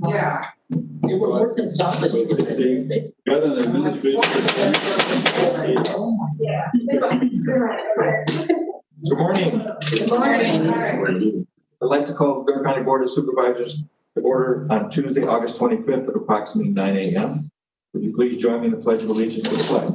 Yeah. They were working something. They got an administration. Good morning. Good morning. I'd like to call the Door County Board of Supervisors to order on Tuesday, August 25th at approximately 9 a.m. Would you please join me in the Pledge of Allegiance to the flag?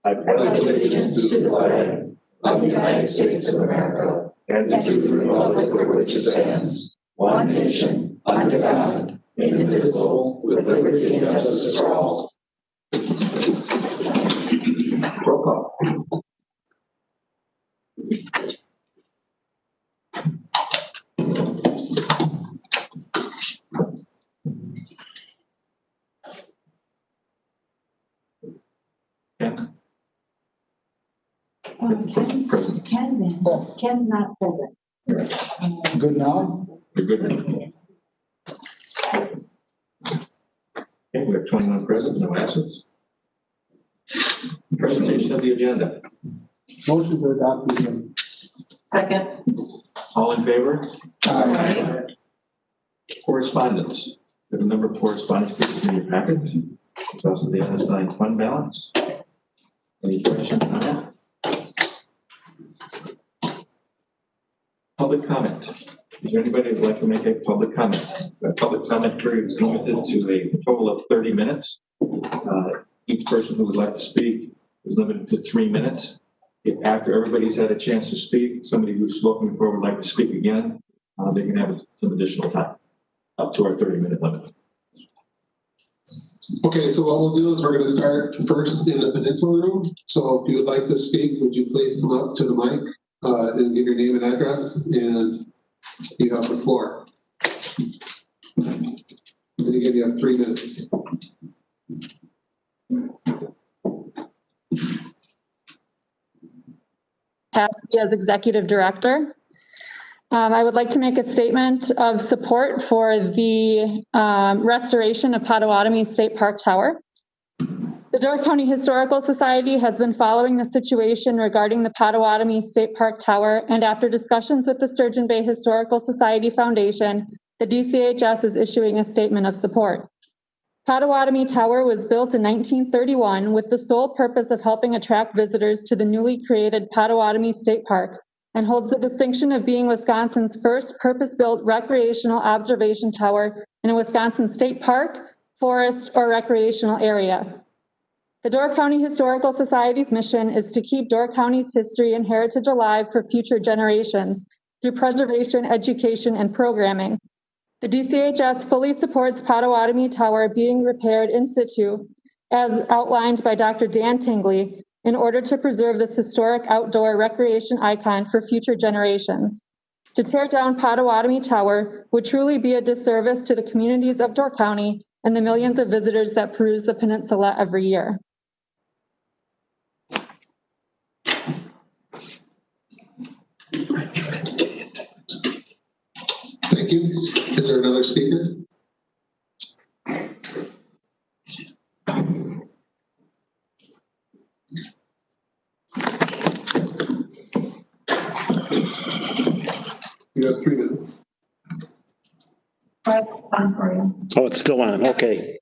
I pledge allegiance to the flag of the United States of America and to the republic for which it stands, one nation, under God, indivisible, with liberty and justice for all. Roll call. Ken's not present. Good now? You're good. Okay, we have 21 present, no absence. Presentation of the agenda. Motion to adopt the agenda. Second. All in favor? Aye. Correspondence. We have a number of correspondence in your package. It's also the unassigned fund balance. Any questions on that? Public comment. Is there anybody who would like to make a public comment? A public comment period is limited to a total of 30 minutes. Each person who would like to speak is limited to 3 minutes. If after everybody's had a chance to speak, somebody who's spoken before would like to speak again, they can have some additional time, up to our 30-minute limit. Okay, so what we'll do is we're going to start first in the peninsula room. So if you would like to speak, would you please come up to the mic and give your name and address, and you have the floor. And again, you have 3 minutes. Cassidy as Executive Director. I would like to make a statement of support for the restoration of Potawatomi State Park Tower. The Door County Historical Society has been following the situation regarding the Potawatomi State Park Tower, and after discussions with the Sturgeon Bay Historical Society Foundation, the DCHS is issuing a statement of support. Potawatomi Tower was built in 1931 with the sole purpose of helping attract visitors to the newly created Potawatomi State Park, and holds the distinction of being Wisconsin's first purpose-built recreational observation tower in a Wisconsin state park, forest, or recreational area. The Door County Historical Society's mission is to keep Door County's history and heritage alive for future generations through preservation, education, and programming. The DCHS fully supports Potawatomi Tower being repaired in situ, as outlined by Dr. Dan Tingley, in order to preserve this historic outdoor recreation icon for future generations. To tear down Potawatomi Tower would truly be a disservice to the communities of Door County and the millions of visitors that peruse the peninsula every year. Thank you. Is there another speaker? You have 3 minutes. Oh, it's still on. Okay.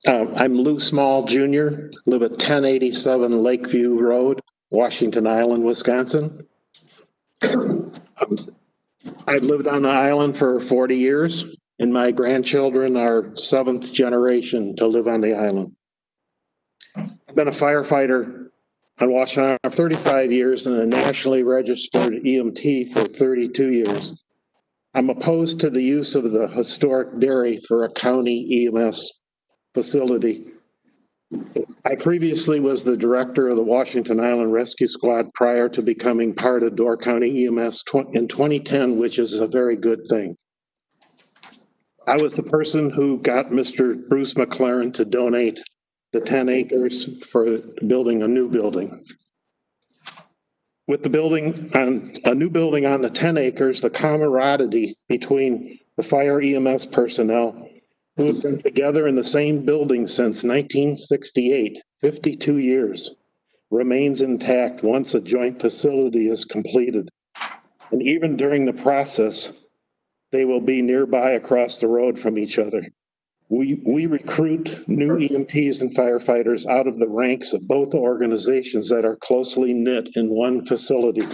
I'm Lou Small Jr., live at 1087 Lakeview Road, Washington Island, Wisconsin. I've lived on the island for 40 years, and my grandchildren are 7th generation to live on the island. I've been a firefighter on Washington Island for 35 years and a nationally registered EMT for 32 years. I'm opposed to the use of the historic dairy for a county EMS facility. I previously was the director of the Washington Island Rescue Squad prior to becoming part of Door County EMS in 2010, which is a very good thing. I was the person who got Mr. Bruce McLaren to donate the 10 acres for building a new building. With the building on a new building on the 10 acres, the camaraderie between the fire EMS personnel who have been together in the same building since 1968, 52 years, remains intact once a joint facility is completed. And even during the process, they will be nearby across the road from each other. We recruit new EMTs and firefighters out of the ranks of both organizations that are closely knit in one facility.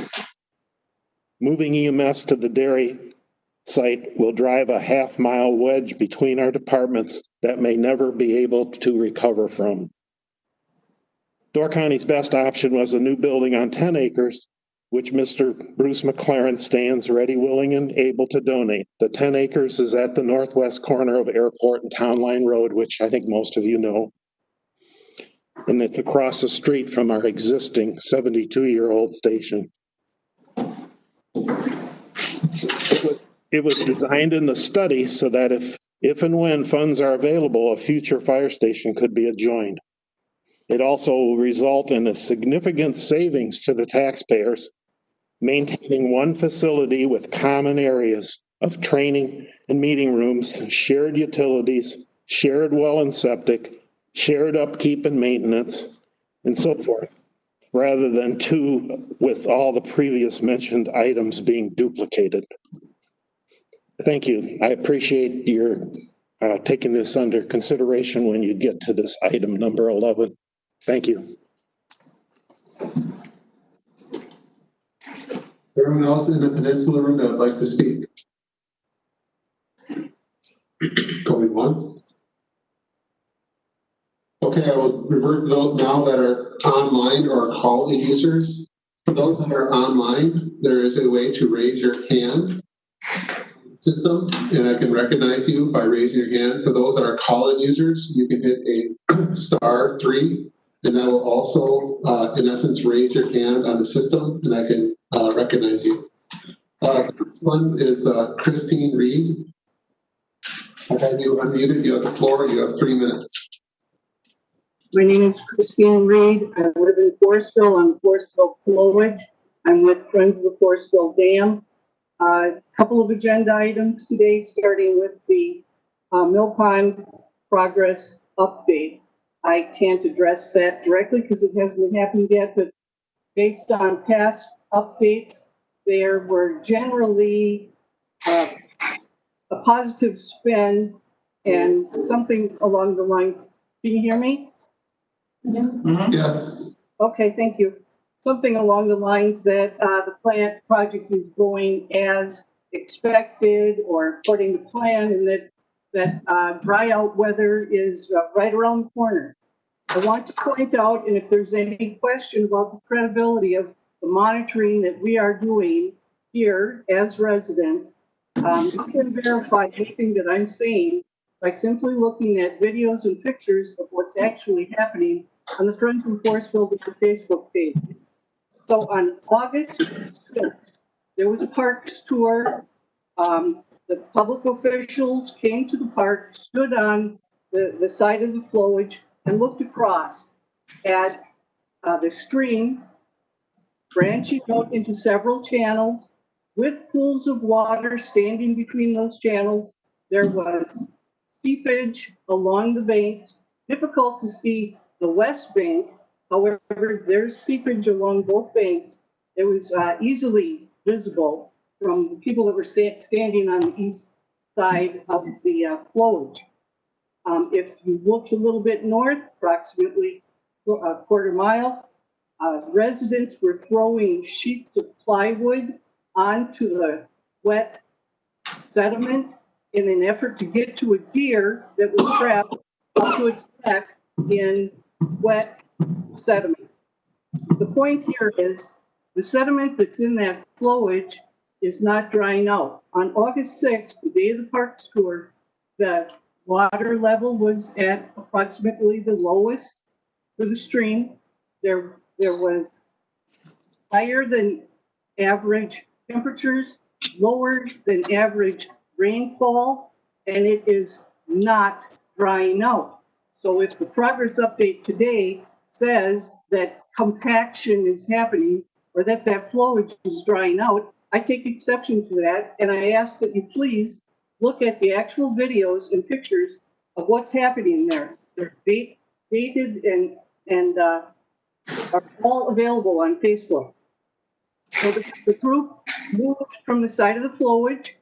Moving EMS to the dairy site will drive a half-mile wedge between our departments that may never be able to recover from. Door County's best option was a new building on 10 acres, which Mr. Bruce McLaren stands ready, willing, and able to donate. The 10 acres is at the northwest corner of Airport and Town Line Road, which I think most of you know. And it's across the street from our existing 72-year-old station. It was designed in the study so that if and when funds are available, a future fire station could be adjoined. It also will result in a significant savings to the taxpayers, maintaining one facility with common areas of training and meeting rooms, shared utilities, shared well and septic, shared upkeep and maintenance, and so forth, rather than two with all the previous mentioned items being duplicated. Thank you. I appreciate your taking this under consideration when you get to this item number 11. Thank you. Everyone else in the peninsula room that would like to speak? Going once. Okay, I will revert to those now that are online or call-in users. For those that are online, there is a way to raise your hand system, and I can recognize you by raising your hand. For those that are call-in users, you can hit a *3, and that will also, in essence, raise your hand on the system, and I can recognize you. The first one is Christine Reed. I have you unmuted. You have the floor. You have 3 minutes. My name is Christine Reed. I live in Forestville on Forestville Flowage. I'm with Friends of the Forestville Dam. A couple of agenda items today, starting with the Mill Pond progress update. I can't address that directly because it hasn't happened yet, but based on past updates, there were generally a positive spin and something along the lines. Can you hear me? Yes. Okay, thank you. Something along the lines that the plant project is going as expected or according to plan, and that dry out weather is right around the corner. I want to point out, and if there's any question about the credibility of the monitoring that we are doing here as residents, you can verify anything that I'm saying by simply looking at videos and pictures of what's actually happening on the Friends of Forestville Facebook page. So on August 6th, there was a parks tour. The public officials came to the park, stood on the side of the flowage, and looked across at the stream, branching out into several channels with pools of water standing between those channels. There was seepage along the banks, difficult to see the west bank. However, there's seepage along both banks. It was easily visible from the people that were standing on the east side of the flowage. If you looked a little bit north, approximately a quarter mile, residents were throwing sheets of plywood onto the wet sediment in an effort to get to a deer that was trapped up to its neck in wet sediment. The point here is the sediment that's in that flowage is not drying out. On August 6th, the day of the parks tour, the water level was at approximately the lowest for the stream. There was higher than average temperatures, lower than average rainfall, and it is not drying out. So if the progress update today says that compaction is happening or that flowage is drying out, I take exception to that, and I ask that you please look at the actual videos and pictures of what's happening there. They're dated and are all available on Facebook. So the group moved from the side of the flowage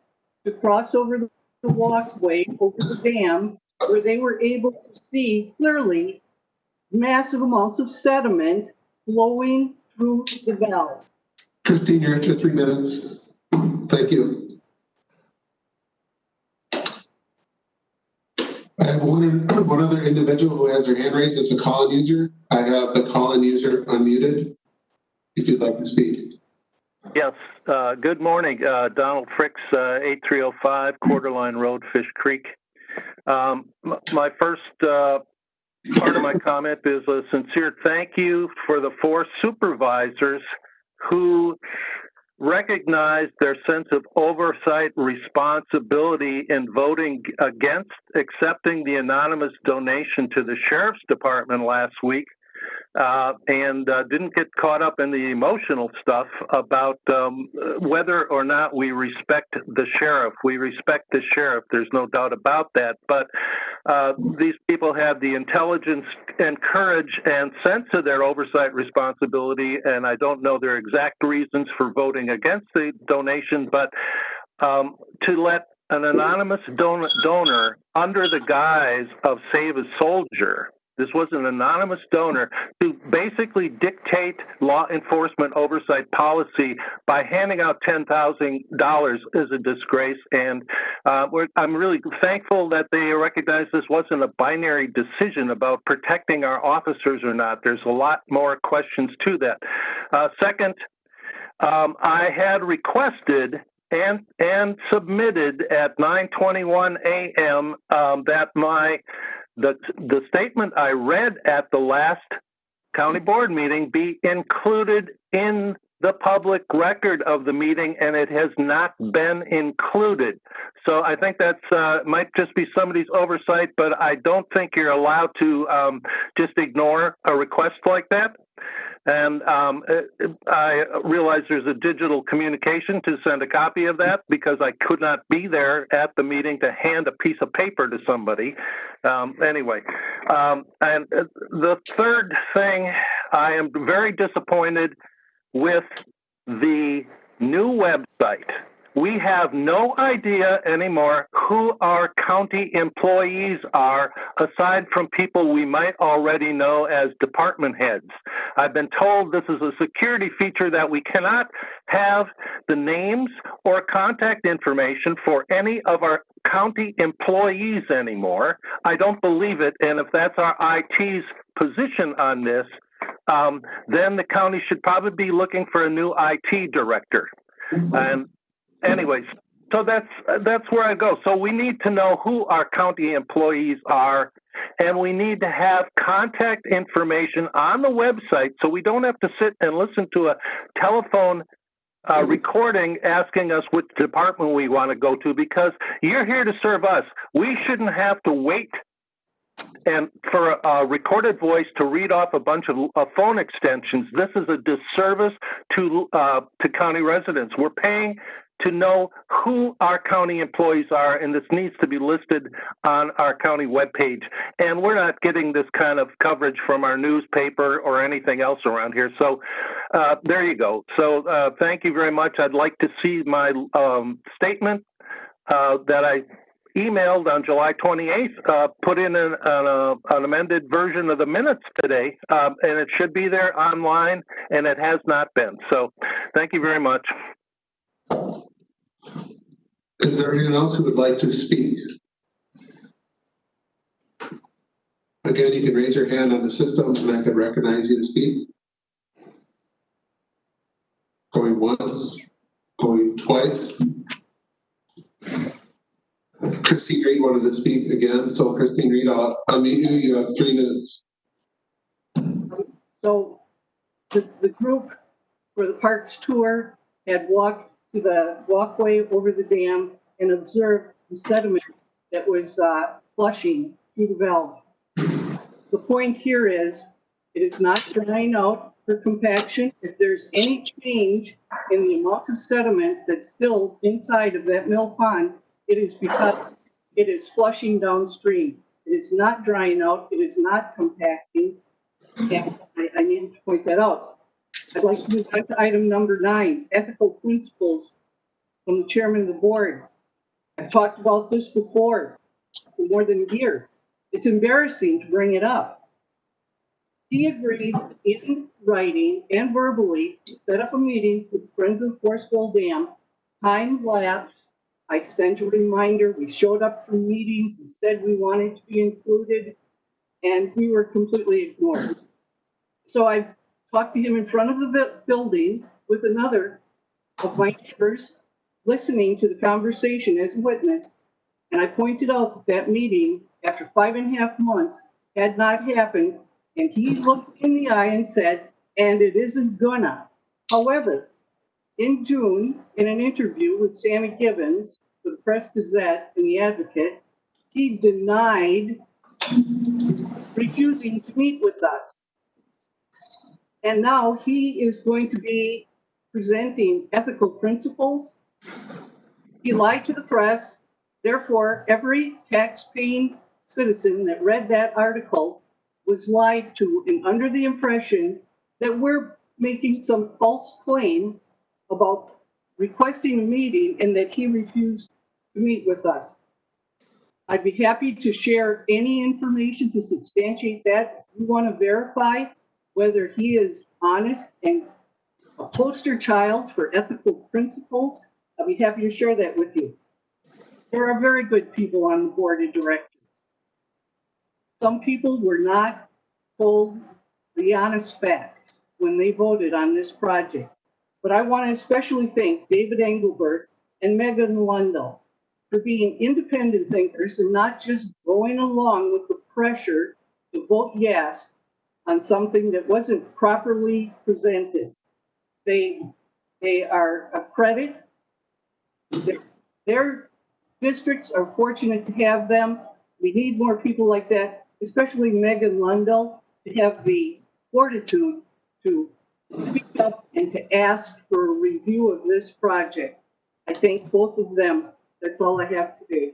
to cross over the walkway over the dam, where they were able to see clearly massive amounts of sediment flowing through the valve. Christine, you're at your 3 minutes. Thank you. I have one other individual who has their hand raised as a call-in user. I have the call-in user unmuted, if you'd like to speak. Yes, good morning. Donald Fricks, 8305 Quarterline Road, Fish Creek. My first part of my comment is a sincere thank you for the 4 supervisors who recognized their sense of oversight responsibility in voting against accepting the anonymous donation to the Sheriff's Department last week. And didn't get caught up in the emotional stuff about whether or not we respect the sheriff. We respect the sheriff, there's no doubt about that. But these people have the intelligence and courage and sense of their oversight responsibility, and I don't know their exact reasons for voting against the donation, but to let an anonymous donor under the guise of Save a Soldier, this was an anonymous donor, to basically dictate law enforcement oversight policy by handing out $10,000 is a disgrace. And I'm really thankful that they recognize this wasn't a binary decision about protecting our officers or not. There's a lot more questions to that. Second, I had requested and submitted at 9:21 a.m. That the statement I read at the last county board meeting be included in the public record of the meeting, and it has not been included. So I think that's might just be somebody's oversight, but I don't think you're allowed to just ignore a request like that. And I realize there's a digital communication to send a copy of that because I could not be there at the meeting to hand a piece of paper to somebody. Anyway, and the third thing, I am very disappointed with the new website. We have no idea anymore who our county employees are, aside from people we might already know as department heads. I've been told this is a security feature that we cannot have the names or contact information for any of our county employees anymore. I don't believe it, and if that's our IT's position on this, then the county should probably be looking for a new IT director. And anyways, so that's where I go. So we need to know who our county employees are, and we need to have contact information on the website so we don't have to sit and listen to a telephone recording asking us which department we want to go to, because you're here to serve us. We shouldn't have to wait and for a recorded voice to read off a bunch of phone extensions. This is a disservice to county residents. We're paying to know who our county employees are, and this needs to be listed on our county webpage. And we're not getting this kind of coverage from our newspaper or anything else around here. So there you go. So thank you very much. I'd like to see my statement that I emailed on July 28th, put in an amended version of the minutes today, and it should be there online, and it has not been. So thank you very much. Is there anyone else who would like to speak? Again, you can raise your hand on the system and I can recognize you to speak. Going once, going twice. Christine Reed wanted to speak again. So Christine Reed, I'll unmute you. You have 3 minutes. So the group for the parks tour had walked to the walkway over the dam and observed the sediment that was flushing through the valve. The point here is it is not drying out for compaction. If there's any change in the amount of sediment that's still inside of that mill pond, it is because it is flushing downstream. It is not drying out. It is not compacting. And I need to point that out. I'd like to move on to item number 9, ethical principles from the chairman of the board. I've talked about this before for more than a year. It's embarrassing to bring it up. He agreed in writing and verbally to set up a meeting with Friends of the Forestville Dam, time lapse. I sent a reminder, we showed up for meetings, we said we wanted to be included, and we were completely ignored. So I talked to him in front of the building with another of my neighbors, listening to the conversation as a witness, and I pointed out that that meeting, after 5.5 months, had not happened, and he looked in the eye and said, and it isn't gonna. However, in June, in an interview with Sammy Gibbons for the Press Gazette and the Advocate, he denied refusing to meet with us. And now he is going to be presenting ethical principles. He lied to the press. Therefore, every tax-paying citizen that read that article was lied to and under the impression that we're making some false claim about requesting a meeting and that he refused to meet with us. I'd be happy to share any information to substantiate that. We want to verify whether he is honest and a poster child for ethical principles. I'll be happy to share that with you. There are very good people on the board of directors. Some people were not told the honest facts when they voted on this project. But I want to especially thank David Engelbert and Megan Lundell for being independent thinkers and not just going along with the pressure to vote yes on something that wasn't properly presented. They are a credit. Their districts are fortunate to have them. We need more people like that, especially Megan Lundell, to have the fortitude to speak up and to ask for a review of this project. I thank both of them. That's all I have today.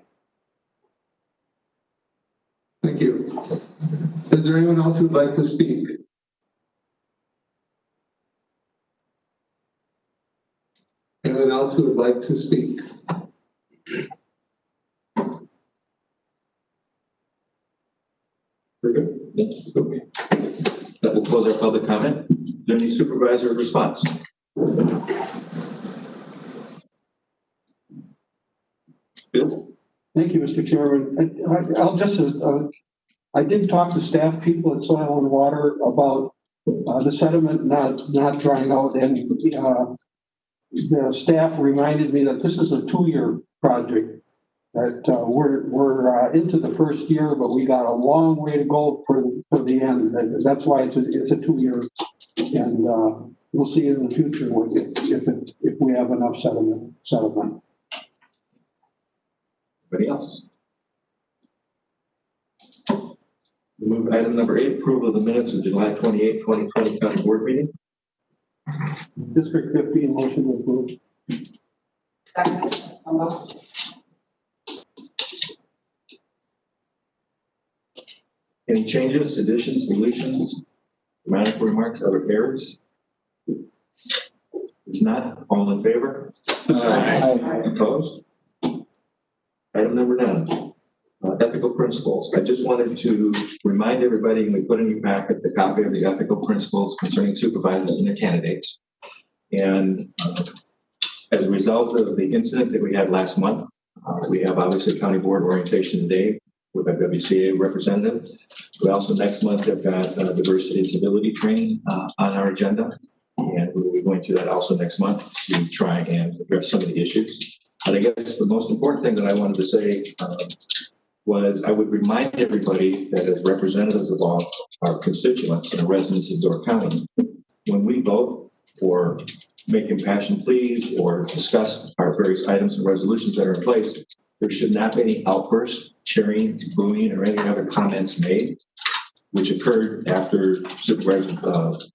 Thank you. Is there anyone else who'd like to speak? Anyone else who would like to speak? We're good? Yes. Okay. That will close our public comment. Is there any supervisor response? Bill? Thank you, Mr. Chairman. I'll just, I did talk to staff people at Soil and Water about the sediment not drying out, and the staff reminded me that this is a 2-year project. That we're into the first year, but we got a long way to go for the end. That's why it's a 2-year, and we'll see in the future if we have enough sediment. Anybody else? We move to item number 8, approval of the minutes of July 28, 2020 county board meeting. District 15, motion to approve. Any changes, additions, deletions, grammatical remarks, other errors? If not, all in favor? Aye. Opposed? Item number 9, ethical principles. I just wanted to remind everybody, and we put in your packet the copy of the ethical principles concerning supervisors and their candidates. And as a result of the incident that we had last month, we have obviously county board orientation today with our WCA representative. We also next month have got diversity and civility training on our agenda. And we will be going through that also next month to try and address some of the issues. But I guess the most important thing that I wanted to say was I would remind everybody that as representatives of all our constituents and residents of Door County, when we vote or make impassioned pleas or discuss our various items and resolutions that are in place, there should not be any outbursts, cheering, booing, or any other comments made, which occurred after Supervisor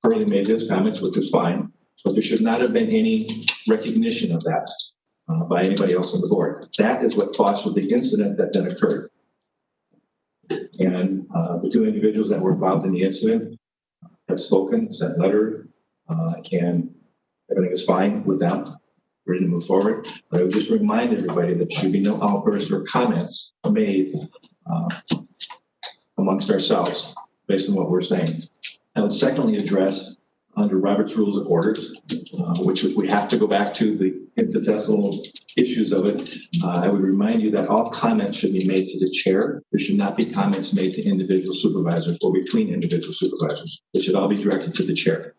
Hurley made his comments, which was fine, but there should not have been any recognition of that by anybody else on the board. That is what fostered the incident that then occurred. And the 2 individuals that were involved in the incident have spoken, sent letters, and everything is fine with them. Ready to move forward. But I would just remind everybody that there should be no outbursts or comments made amongst ourselves based on what we're saying. I would secondly address under Robert's Rules of Orders, which if we have to go back to the infinitesimal issues of it, I would remind you that all comments should be made to the chair. There should not be comments made to individual supervisors or between individual supervisors. It should all be directed to the chair.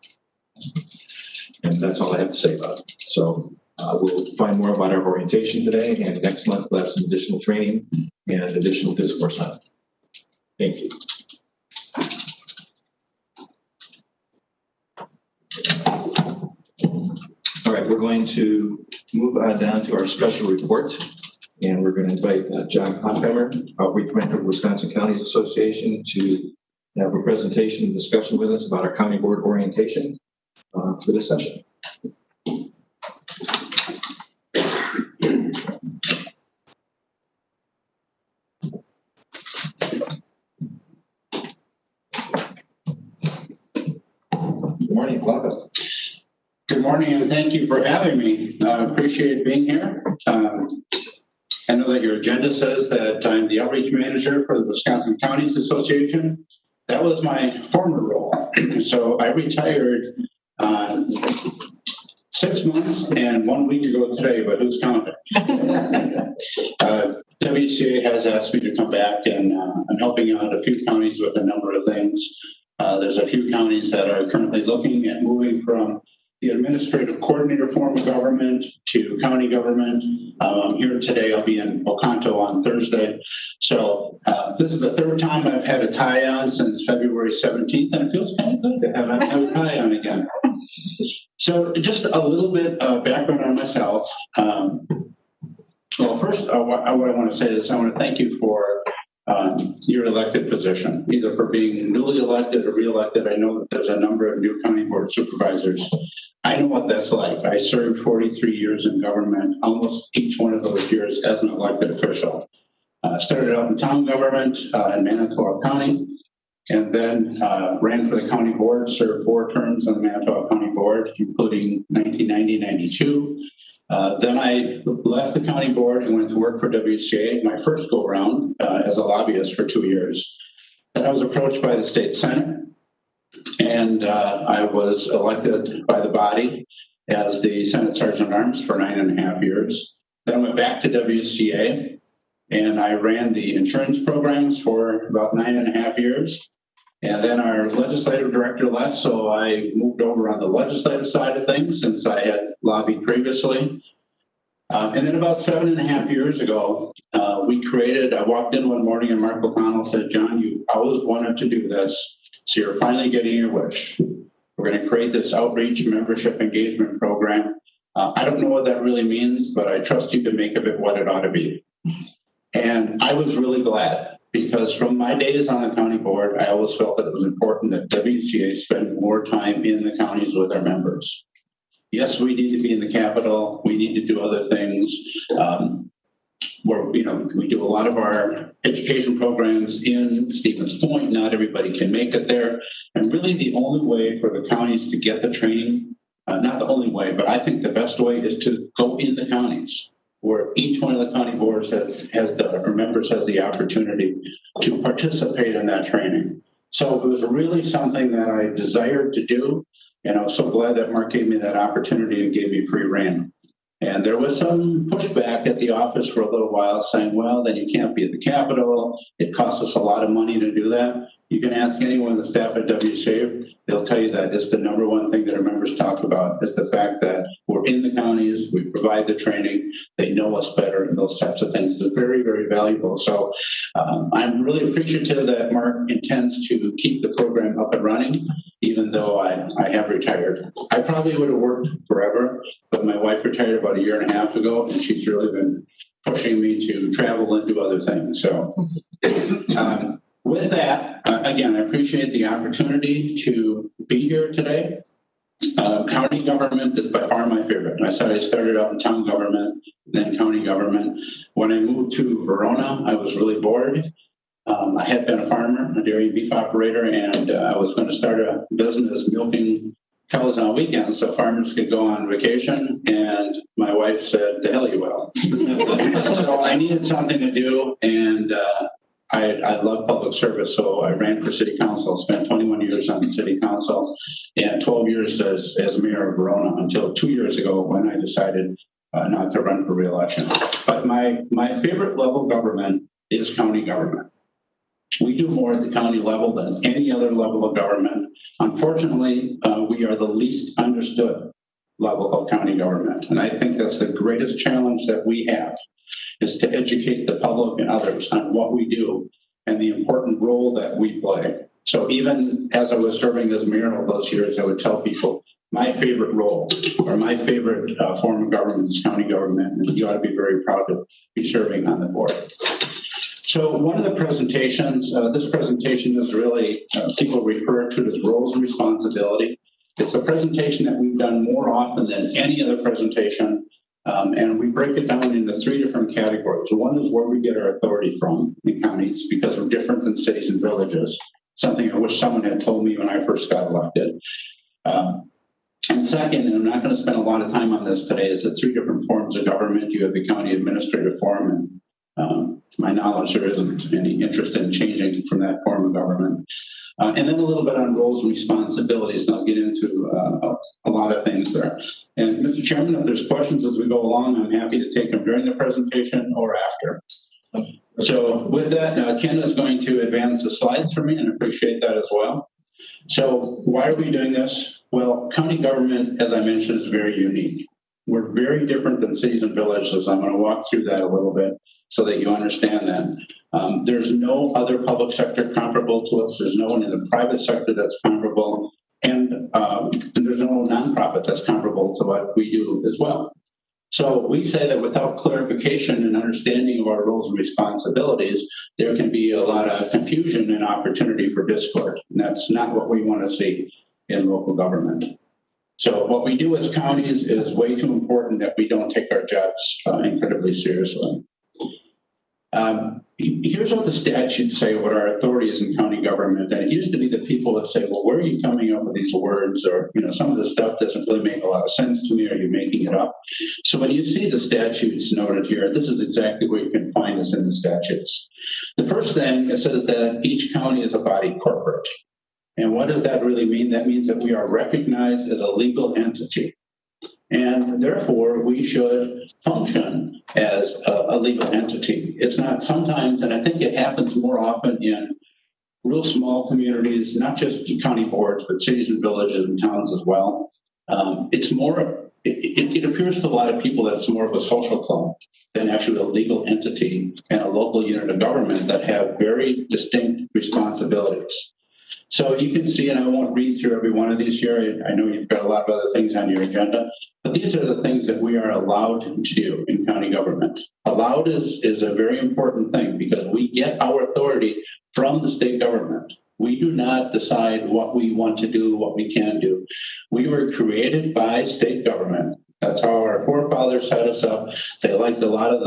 And that's all I have to say about it. So we'll find more about our orientation today, and next month we'll have some additional training and additional discourse on it. Thank you. All right, we're going to move on down to our special report, and we're going to invite John Hockheimer, Outreach Manager of Wisconsin Counties Association, to have a presentation and discussion with us about our county board orientation for this session. Good morning, welcome. Good morning, and thank you for having me. I appreciate being here. I know that your agenda says that I'm the outreach manager for the Wisconsin Counties Association. That was my former role. So I retired 6 months and 1 week ago today, but who's counting? WCA has asked me to come back, and I'm helping out a few counties with a number of things. There's a few counties that are currently looking at moving from the administrative coordinator form of government to county government. I'm here today. I'll be in Oconto on Thursday. So this is the third time I've had a tie on since February 17th, and it feels kind of good to have a tie on again. So just a little bit of background on myself. Well, first, what I want to say is I want to thank you for your elected position, either for being newly elected or re-elected. I know that there's a number of new county board supervisors. I know what that's like. I served 43 years in government, almost each one of those years as an elected official. Started out in town government in Manitowoc County, and then ran for the county board, served 4 terms on the Manitowoc County Board, including 1990-92. Then I left the county board and went to work for WCA, my first go around as a lobbyist for 2 years. Then I was approached by the state Senate, and I was elected by the body as the Senate Sergeant at Arms for 9.5 years. Then I went back to WCA, and I ran the insurance programs for about 9.5 years. And then our legislative director left, so I moved over on the legislative side of things since I had lobbied previously. And then about 7.5 years ago, I walked in one morning and Mark O'Connell said, "John, you always wanted to do this, so you're finally getting your wish. We're going to create this outreach membership engagement program. I don't know what that really means, but I trust you to make of it what it ought to be." And I was really glad, because from my days on the county board, I always felt that it was important that WCA spend more time in the counties with our members. Yes, we need to be in the capital. We need to do other things. We do a lot of our education programs in Stevens Point. Not everybody can make it there. And really the only way for the counties to get the training, not the only way, but I think the best way is to go in the counties, where each one of the county boards members has the opportunity to participate in that training. So it was really something that I desired to do, and I was so glad that Mark gave me that opportunity and gave me free rein. And there was some pushback at the office for a little while, saying, well, then you can't be at the Capitol. It costs us a lot of money to do that. You can ask anyone on the staff at WCA, they'll tell you that it's the number one thing that our members talk about, is the fact that we're in the counties, we provide the training, they know us better, and those types of things. It's very, very valuable. So I'm really appreciative that Mark intends to keep the program up and running, even though I have retired. I probably would have worked forever, but my wife retired about 1.5 years ago, and she's really been pushing me to travel and do other things. So with that, again, I appreciate the opportunity to be here today. County government is by far my favorite. I said I started out in town government, then county government. When I moved to Verona, I was really bored. I had been a farmer, a dairy and beef operator, and I was going to start a business milking cows on weekends so farmers could go on vacation. And my wife said, "The hell you will." So I needed something to do, and I love public service, so I ran for city council, spent 21 years on the city council, and 12 years as mayor of Verona until 2 years ago when I decided not to run for re-election. But my favorite level of government is county government. We do more at the county level than any other level of government. Unfortunately, we are the least understood level of county government. And I think that's the greatest challenge that we have, is to educate the public and others on what we do and the important role that we play. So even as I was serving as mayor all those years, I would tell people my favorite role or my favorite form of government is county government, and you ought to be very proud to be serving on the board. So one of the presentations, this presentation is really, people refer to it as roles and responsibility. It's a presentation that we've done more often than any other presentation. And we break it down into 3 different categories. One is where we get our authority from in counties, because we're different than cities and villages, something I wish someone had told me when I first got elected. And second, and I'm not going to spend a lot of time on this today, is the 3 different forms of government. You have the county administrative form, and to my knowledge, there isn't any interest in changing from that form of government. And then a little bit on roles and responsibilities, and I'll get into a lot of things there. And Mr. Chairman, if there's questions as we go along, I'm happy to take them during the presentation or after. So with that, Ken is going to advance the slides for me, and I appreciate that as well. So why are we doing this? Well, county government, as I mentioned, is very unique. We're very different than cities and villages. I'm going to walk through that a little bit so that you understand that. There's no other public sector comparable to us. There's no one in the private sector that's comparable. And there's no nonprofit that's comparable to what we do as well. So we say that without clarification and understanding of our roles and responsibilities, there can be a lot of confusion and opportunity for discord. And that's not what we want to see in local government. So what we do as counties is way too important that we don't take our jobs incredibly seriously. Here's what the statutes say, what our authority is in county government. And it used to be that people would say, well, where are you coming up with these words? Or, some of the stuff doesn't really make a lot of sense to me. Are you making it up? So when you see the statutes noted here, this is exactly where you can find this in the statutes. The first thing, it says that each county is a body corporate. And what does that really mean? That means that we are recognized as a legal entity. And therefore, we should function as a legal entity. It's not sometimes, and I think it happens more often in real small communities, not just county boards, but cities and villages and towns as well. It's more, it appears to a lot of people that it's more of a social club than actually a legal entity and a local unit of government that have very distinct responsibilities. So you can see, and I won't read through every one of these here. I know you've got a lot of other things on your agenda, but these are the things that we are allowed to do in county government. Allowed is a very important thing because we get our authority from the state government. We do not decide what we want to do, what we can do. We were created by state government. That's how our forefathers set us up. They liked a lot of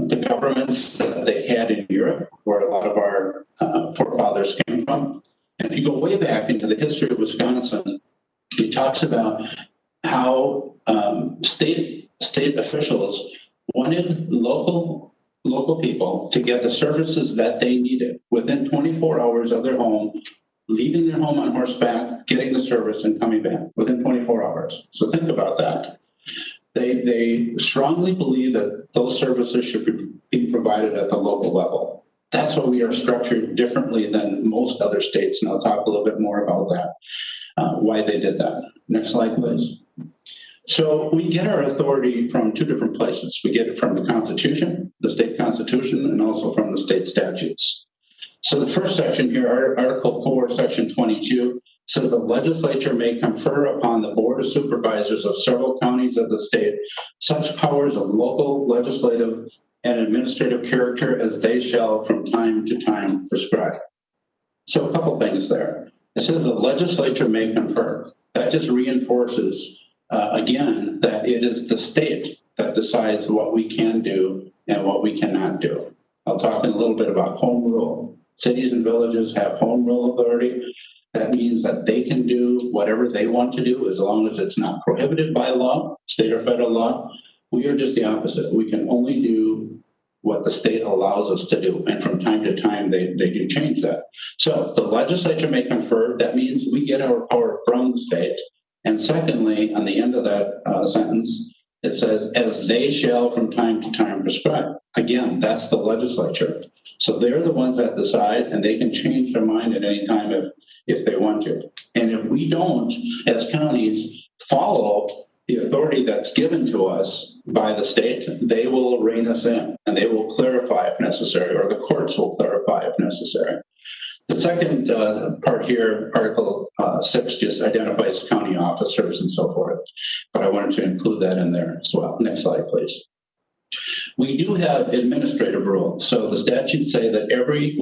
the governments that they had in Europe, where a lot of our forefathers came from. And if you go way back into the history of Wisconsin, it talks about how state officials wanted local people to get the services that they needed within 24 hours of their home, leaving their home on horseback, getting the service, and coming back within 24 hours. So think about that. They strongly believe that those services should be provided at the local level. That's why we are structured differently than most other states, and I'll talk a little bit more about that, why they did that. Next slide, please. So we get our authority from 2 different places. We get it from the Constitution, the state constitution, and also from the state statutes. So the first section here, Article 4, Section 22, says the legislature may confer upon the Board of Supervisors of several counties of the state such powers of local, legislative, and administrative character as they shall from time to time prescribe. So a couple things there. It says the legislature may confer. That just reinforces, again, that it is the state that decides what we can do and what we cannot do. I'll talk in a little bit about home rule. Cities and villages have home rule authority. That means that they can do whatever they want to do as long as it's not prohibited by law, state or federal law. We are just the opposite. We can only do what the state allows us to do. And from time to time, they do change that. So the legislature may confer. That means we get our power from the state. And secondly, on the end of that sentence, it says, as they shall from time to time prescribe. Again, that's the legislature. So they're the ones that decide, and they can change their mind at any time if they want to. And if we don't, as counties, follow the authority that's given to us by the state, they will rein us in, and they will clarify if necessary, or the courts will clarify if necessary. The second part here, Article 6, just identifies county officers and so forth, but I wanted to include that in there as well. Next slide, please. We do have administrative rules. So the statutes say that every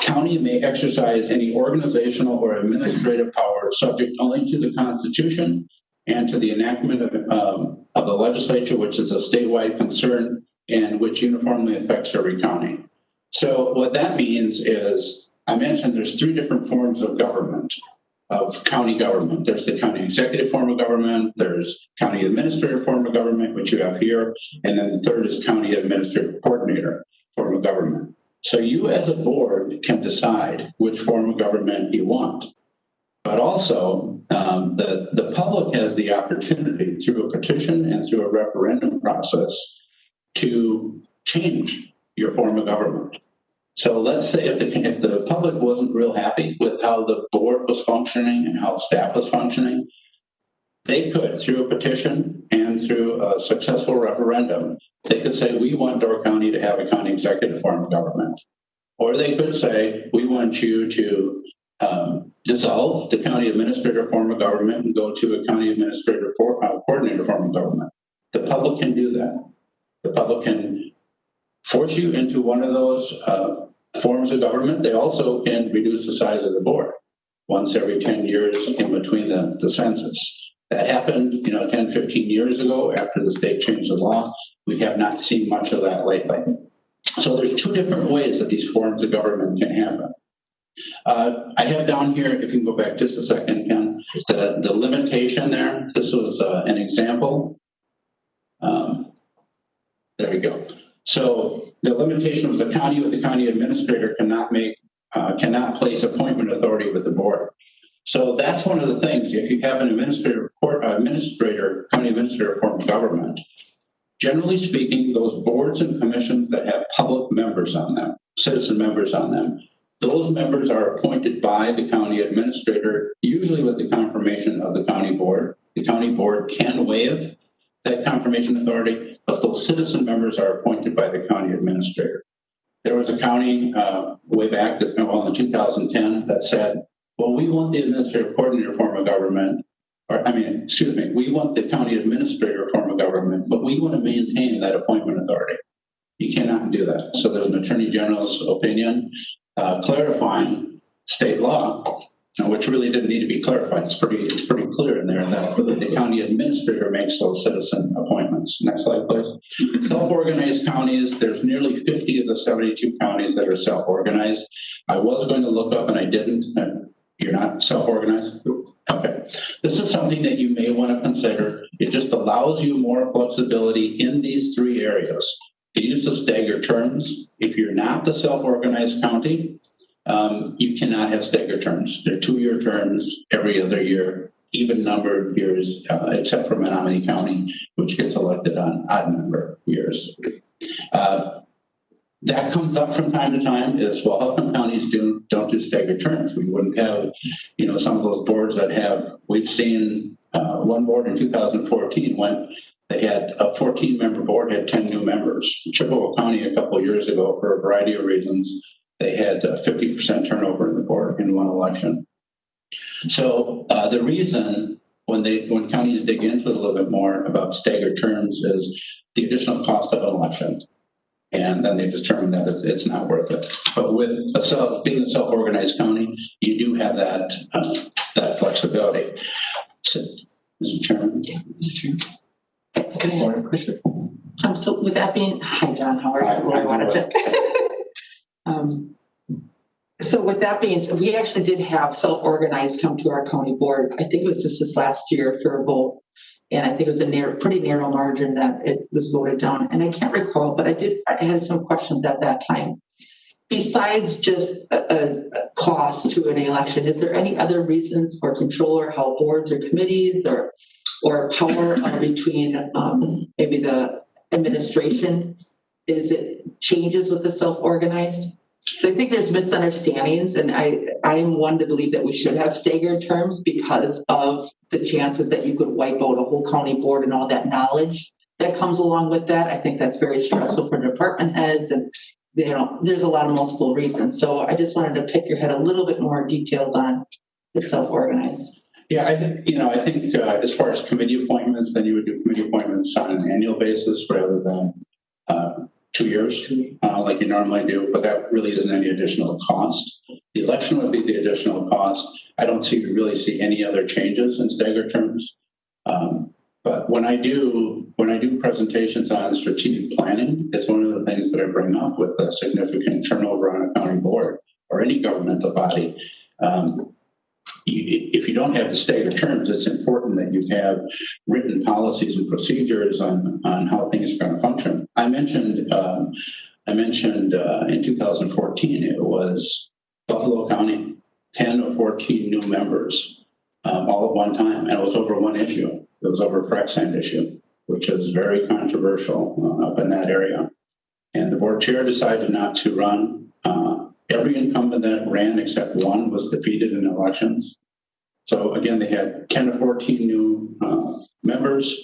county may exercise any organizational or administrative power subject only to the Constitution and to the enactment of the legislature, which is a statewide concern and which uniformly affects every county. So what that means is, I mentioned there's 3 different forms of government, of county government. There's the county executive form of government, there's county administrative form of government, which you have here, and then the third is county administrative coordinator form of government. So you as a board can decide which form of government you want. But also, the public has the opportunity through a petition and through a referendum process to change your form of government. So let's say if the public wasn't real happy with how the board was functioning and how staff was functioning, they could, through a petition and through a successful referendum, they could say, we want Door County to have a county executive form of government. Or they could say, we want you to dissolve the county administrator form of government and go to a county administrator coordinator form of government. The public can do that. The public can force you into one of those forms of government. They also can reduce the size of the board once every 10 years in between the census. That happened, 10, 15 years ago after the state changed the law. We have not seen much of that lately. So there's 2 different ways that these forms of government can happen. I have down here, if you can go back just a second, Ken, the limitation there. This was an example. There we go. So the limitation was the county with the county administrator cannot place appointment authority with the board. So that's one of the things. If you have an county administrator form of government, generally speaking, those boards and commissions that have public members on them, citizen members on them, those members are appointed by the county administrator, usually with the confirmation of the county board. The county board can waive that confirmation authority, but those citizen members are appointed by the county administrator. There was a county way back in 2010 that said, well, we want the administrative coordinator form of government, we want the county administrator form of government, but we want to maintain that appointment authority. You cannot do that. So there's an attorney general's opinion clarifying state law, which really didn't need to be clarified. It's pretty clear in there that the county administrator makes those citizen appointments. Next slide, please. Self-organized counties, there's nearly 50 of the 72 counties that are self-organized. I was going to look up and I didn't. You're not self-organized? Okay. This is something that you may want to consider. It just allows you more flexibility in these 3 areas. The use of staggered terms. If you're not the self-organized county, you cannot have staggered terms. They're 2-year terms every other year, even number of years, except for Menominee County, which gets elected on odd number years. That comes up from time to time is, well, how come counties don't do staggered terms? We wouldn't have, some of those boards that have, we've seen one board in 2014 when they had a 14-member board, had 10 new members. Chippewa County a couple of years ago, for a variety of reasons, they had 50% turnover in the board in one election. So the reason when counties dig into it a little bit more about staggered terms is the additional cost of an election. And then they determine that it's not worth it. But with being a self-organized county, you do have that flexibility. So, Mr. Chairman. Good morning, Christian. So with that being, hi John, how are you? I wanted to So with that being said, we actually did have self-organized come to our county board. I think it was just this last year for a vote. And I think it was a pretty narrow margin that it was voted down. And I can't recall, but I had some questions at that time. Besides just a cost to an election, is there any other reasons for control or how boards or committees or power are between maybe the administration? Is it changes with the self-organized? So I think there's misunderstandings, and I'm one to believe that we should have staggered terms because of the chances that you could wipe out a whole county board and all that knowledge that comes along with that. I think that's very stressful for department heads, and there's a lot of multiple reasons. So I just wanted to pick your head a little bit more details on the self-organized. Yeah, I think as far as committee appointments, then you would do committee appointments on an annual basis rather than 2 years, like you normally do, but that really isn't any additional cost. The election would be the additional cost. I don't really see any other changes in staggered terms. But when I do presentations on strategic planning, it's one of the things that I bring up with a significant turnover on a county board or any governmental body. If you don't have the staggered terms, it's important that you have written policies and procedures on how things are going to function. I mentioned in 2014, it was Buffalo County, 10 or 14 new members all at one time, and it was over one issue. It was over a frac sand issue, which is very controversial up in that area. And the board chair decided not to run. Every incumbent that ran except one was defeated in elections. So again, they had 10 to 14 new members,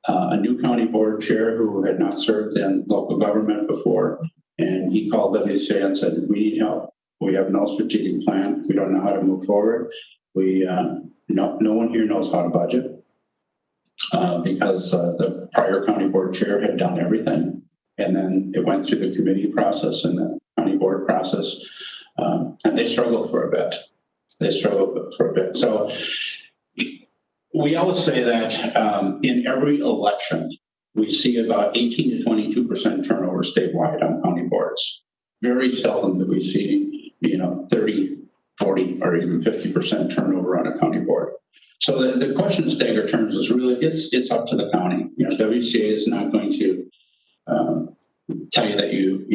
a new county board chair who had not served in local government before. And he called WCA and said, we need help. We have no strategic plan. We don't know how to move forward. No one here knows how to budget because the prior county board chair had done everything. And then it went through the committee process and the county board process, and they struggled for a bit. So we always say that in every election, we see about 18 to 22% turnover statewide on county boards. Very seldom do we see, 30, 40, or even 50% turnover on a county board. So the question of staggered terms is really, it's up to the county. WCA is not going to tell you that you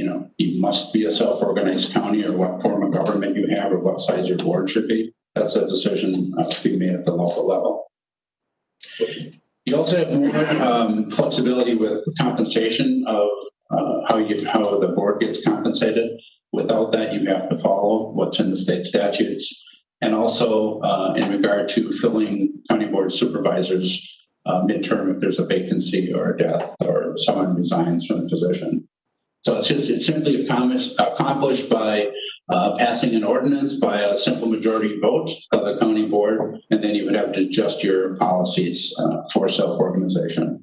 must be a self-organized county or what form of government you have or what size your board should be. That's a decision to be made at the local level. You also have more flexibility with compensation of how the board gets compensated. Without that, you have to follow what's in the state statutes. And also in regard to filling county board supervisors midterm if there's a vacancy or a death or someone resigns from the position. So it's simply accomplished by passing an ordinance by a simple majority vote of the county board, and then you would have to adjust your policies for self-organization.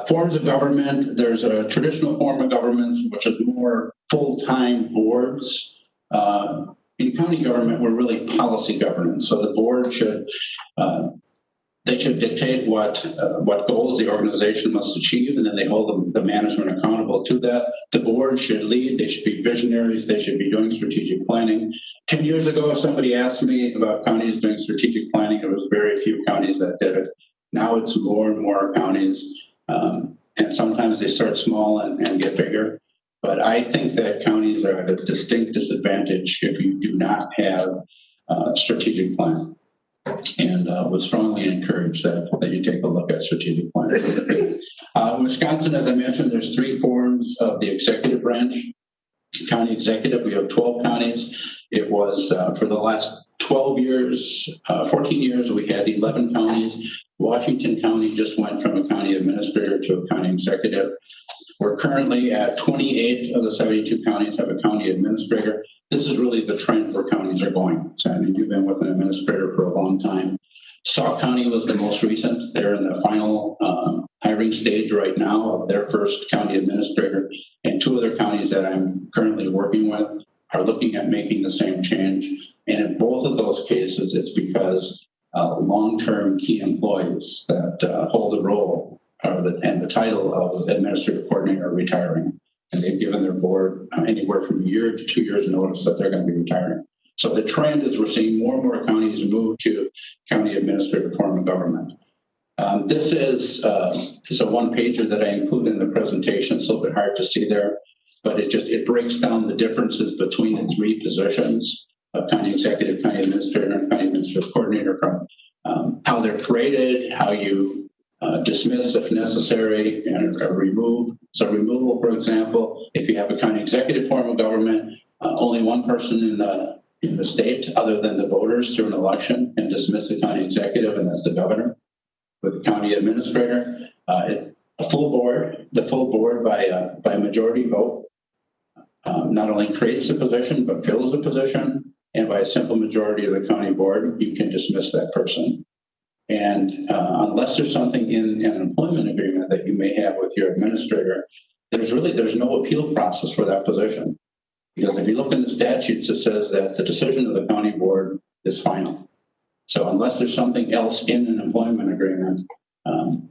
Forms of government, there's a traditional form of government, which is more full-time boards. In county government, we're really policy governance. So the board should dictate what goals the organization must achieve, and then they hold the management accountable to that. The board should lead. They should be visionaries. They should be doing strategic planning. 10 years ago, if somebody asked me about counties doing strategic planning, there was very few counties that did it. Now it's more and more counties, and sometimes they start small and get bigger. But I think that counties are at a distinct disadvantage if you do not have a strategic plan. And would strongly encourage that you take a look at strategic planning. Wisconsin, as I mentioned, there's 3 forms of the executive branch. County executive, we have 12 counties. It was for the last 14 years, we had 11 counties. Washington County just went from a county administrator to a county executive. We're currently at 28 of the 72 counties have a county administrator. This is really the trend where counties are going. So, I mean, you've been with an administrator for a long time. Sauk County was the most recent. They're in the final hiring stage right now of their first county administrator. And 2 other counties that I'm currently working with are looking at making the same change. And in both of those cases, it's because long-term key employees that hold the role and the title of administrative coordinator are retiring. And they've given their board anywhere from a year to 2 years notice that they're going to be retiring. So the trend is we're seeing more and more counties move to county administrative form of government. This is a one-pager that I include in the presentation. It's a little bit hard to see there, but it breaks down the differences between the three positions of county executive, county administrator, and county administrative coordinator, from how they're created, how you dismiss if necessary, and remove. So removal, for example, if you have a county executive form of government, only one person in the state, other than the voters through an election, can dismiss the county executive, and that's the governor. With the county administrator, the full board by a majority vote not only creates the position but fills the position, and by a simple majority of the county board, you can dismiss that person. And unless there's something in an employment agreement that you may have with your administrator, there's no appeal process for that position. Because if you look in the statutes, it says that the decision of the county board is final. So unless there's something else in an employment agreement,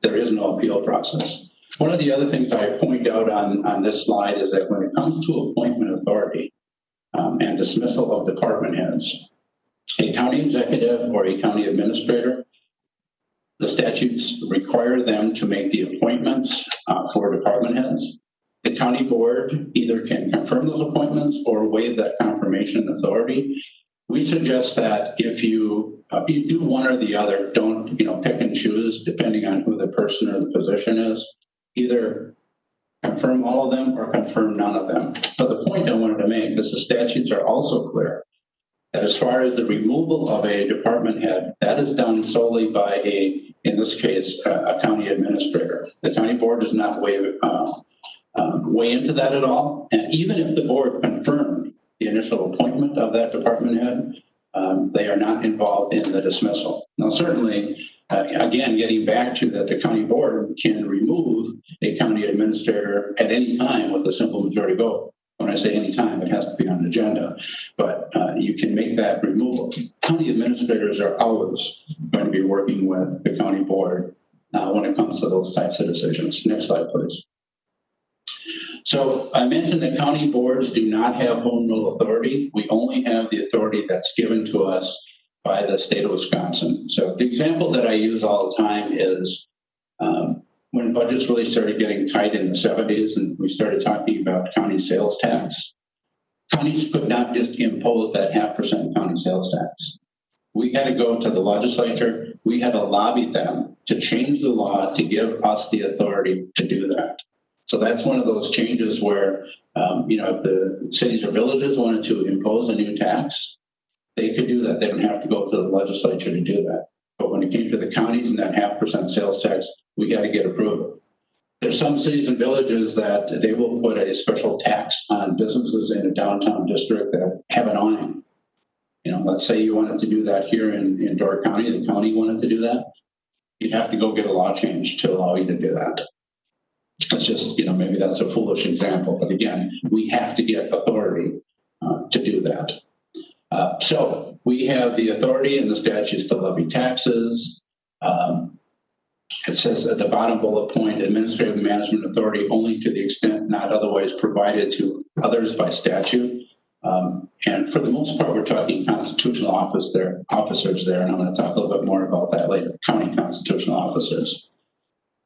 there is no appeal process. One of the other things I point out on this slide is that when it comes to appointment authority and dismissal of department heads, a county executive or a county administrator, the statutes require them to make the appointments for department heads. The county board either can confirm those appointments or waive that confirmation authority. We suggest that if you do one or the other, don't pick and choose depending on who the person or the position is. Either confirm all of them or confirm none of them. But the point I wanted to make is the statutes are also clear that as far as the removal of a department head, that is done solely by in this case, a county administrator. The county board does not weigh into that at all. And even if the board confirmed the initial appointment of that department head, they are not involved in the dismissal. Now, certainly, again, getting back to that, the county board can remove a county administrator at any time with a simple majority vote. When I say any time, it has to be on the agenda, but you can make that removal. County administrators are always going to be working with the county board when it comes to those types of decisions. Next slide, please. So I mentioned that county boards do not have home rule authority. We only have the authority that's given to us by the state of Wisconsin. So the example that I use all the time is when budgets really started getting tight in the 70s and we started talking about county sales tax. Counties could not just impose that 0.5% county sales tax. We had to go to the legislature. We had to lobby them to change the law to give us the authority to do that. So that's one of those changes where, if the cities or villages wanted to impose a new tax, they could do that. They don't have to go to the legislature to do that. But when it came to the counties and that 0.5% sales tax, we got to get approval. There's some cities and villages that they will put a special tax on businesses in a downtown district that have an awning. Let's say you wanted to do that here in Door County, the county wanted to do that. You'd have to go get a law change to allow you to do that. It's just, maybe that's a foolish example, but again, we have to get authority to do that. So we have the authority in the statutes to levy taxes. It says at the bottom bullet point, administrative management authority only to the extent not otherwise provided to others by statute. And for the most part, we're talking constitutional officers there, and I'm going to talk a little bit more about that later, county constitutional officers.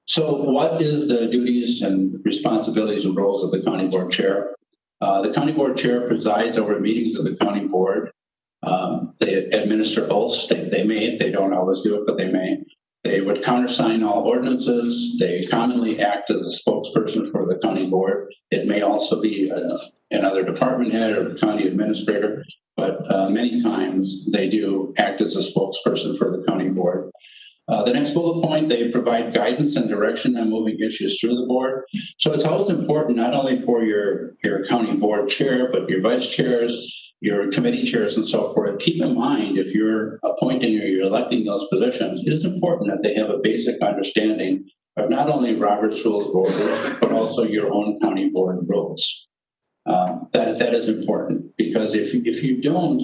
So what is the duties and responsibilities and roles of the county board chair? The county board chair presides over meetings of the county board. They administer oaths. They don't always do it, but they may. They would countersign all ordinances. They commonly act as a spokesperson for the county board. It may also be another department head or the county administrator, but many times they do act as a spokesperson for the county board. The next bullet point, they provide guidance and direction on moving issues through the board. So it's always important not only for your county board chair, but your vice chairs, your committee chairs and so forth. Keep in mind, if you're appointing or you're electing those positions, it is important that they have a basic understanding of not only Robert's Rules of Order, but also your own county board rules. That is important, because if you don't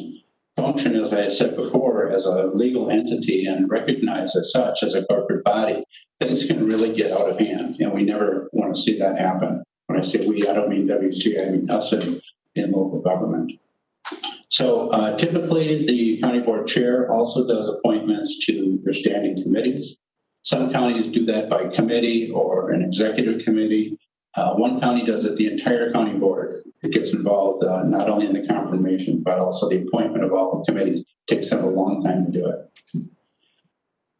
function, as I said before, as a legal entity and recognized as such as a corporate body, things can really get out of hand, and we never want to see that happen. When when I say we, I don't mean WC, I mean us in local government. So typically, the county board chair also does appointments to their standing committees. Some counties do that by committee or an executive committee. One county does it, the entire county board. It gets involved not only in the confirmation, but also the appointment of all the committees. It takes them a long time to do it.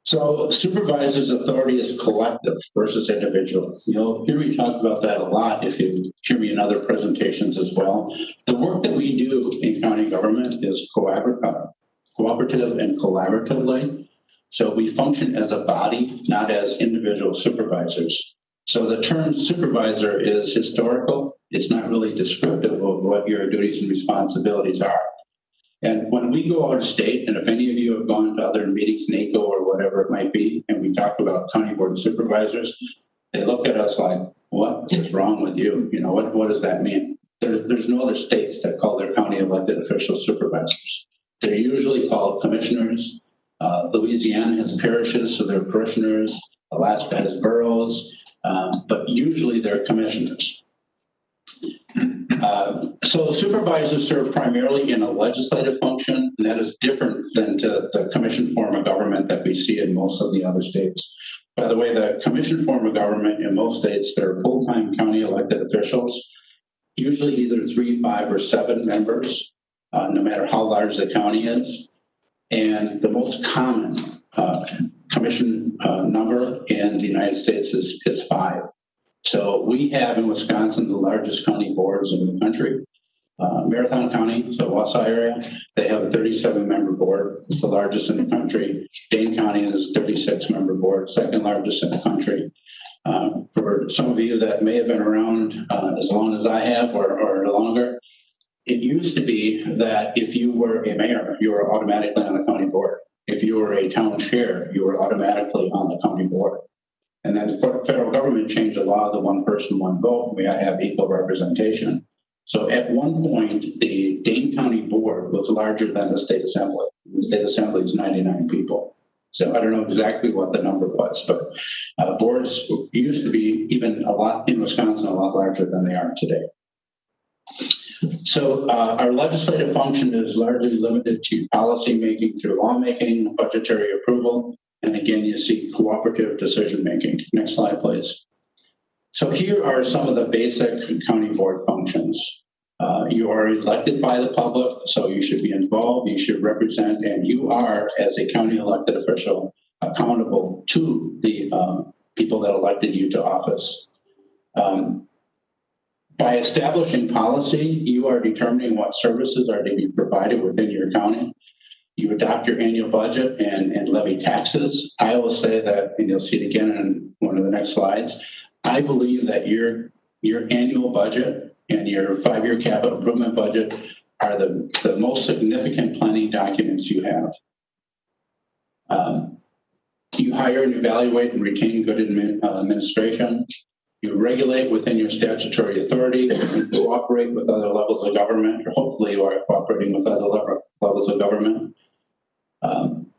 So supervisor's authority is collective versus individual. You'll hear me talk about that a lot if you hear me in other presentations as well. The work that we do in county government is cooperative and collaboratively. So we function as a body, not as individual supervisors. So the term supervisor is historical. It's not really descriptive of what your duties and responsibilities are. And when we go out of state, and if any of you have gone to other meetings, NACO or whatever it might be, and we talk about county board supervisors, they look at us like, what is wrong with you? You know, what does that mean? There's no other states that call their county elected officials supervisors. They're usually called commissioners. Louisiana has parishes, so they're parishioners. Alaska has boroughs, but usually they're commissioners. So supervisors serve primarily in a legislative function, and that is different than to the commission form of government that we see in most of the other states. By the way, the commission form of government in most states, they're full-time county elected officials, usually either 3, 5, or 7 members, no matter how large the county is. And the most common commission number in the United States is 5. So we have in Wisconsin the largest county boards in the country. Marathon County, so Wausau area, they have a 37-member board. It's the largest in the country. Dane County is a 36-member board, second largest in the country. For some of you that may have been around as long as I have or longer, it used to be that if you were a mayor, you were automatically on the county board. If you were a town chair, you were automatically on the county board. And then the federal government changed the law, the one person, one vote. We have equal representation. So at one point, the Dane County board was larger than the state assembly. The state assembly is 99 people. So I don't know exactly what the number was, but boards used to be even a lot in Wisconsin, a lot larger than they are today. So our legislative function is largely limited to policy making through lawmaking, budgetary approval, and again, you see cooperative decision making. Next slide, please. So here are some of the basic county board functions. You are elected by the public, so you should be involved, you should represent, and you are, as a county elected official, accountable to the people that elected you to office. By establishing policy, you are determining what services are to be provided within your county. You adopt your annual budget and levy taxes. I always say that, and you'll see it again in one of the next slides, I believe that your annual budget and your 5-year capital improvement budget are the most significant planning documents you have. You hire and evaluate and retain good administration. You regulate within your statutory authority and cooperate with other levels of government, or hopefully you are cooperating with other levels of government.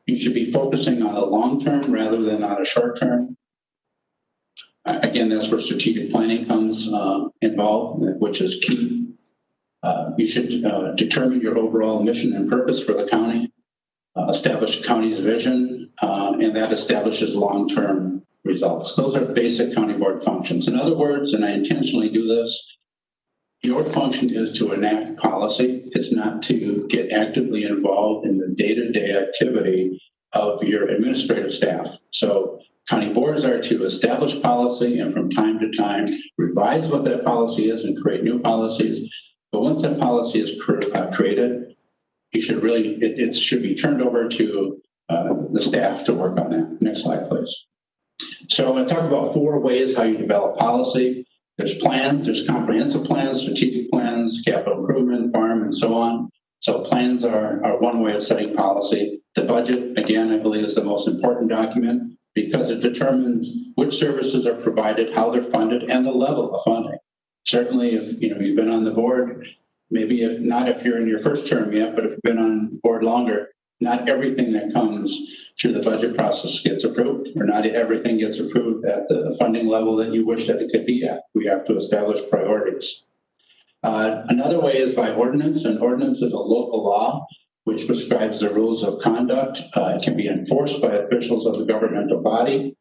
You should be focusing on the long term rather than on a short term. Again, that's where strategic planning comes involved, which is key. You should determine your overall mission and purpose for the county, establish the county's vision, and that establishes long-term results. Those are basic county board functions. In other words, and I intentionally do this, your function is to enact policy. It's not to get actively involved in the day-to-day activity of your administrative staff. So county boards are to establish policy and from time to time revise what that policy is and create new policies. But once that policy is created, you should it should be turned over to the staff to work on that. Next slide, please. So I'm going to talk about 4 ways how you develop policy. There's plans, there's comprehensive plans, strategic plans, capital improvement, farm, and so on. So plans are one way of setting policy. The budget, again, I believe is the most important document because it determines which services are provided, how they're funded, and the level of funding. Certainly, if you've been on the board, maybe not if you're in your first term yet, but if you've been on board longer, not everything that comes through the budget process gets approved, or not everything gets approved at the funding level that you wish that it could be at. We have to establish priorities. Another way is by ordinance. An ordinance is a local law which prescribes the rules of conduct. It can be enforced by officials of the governmental body.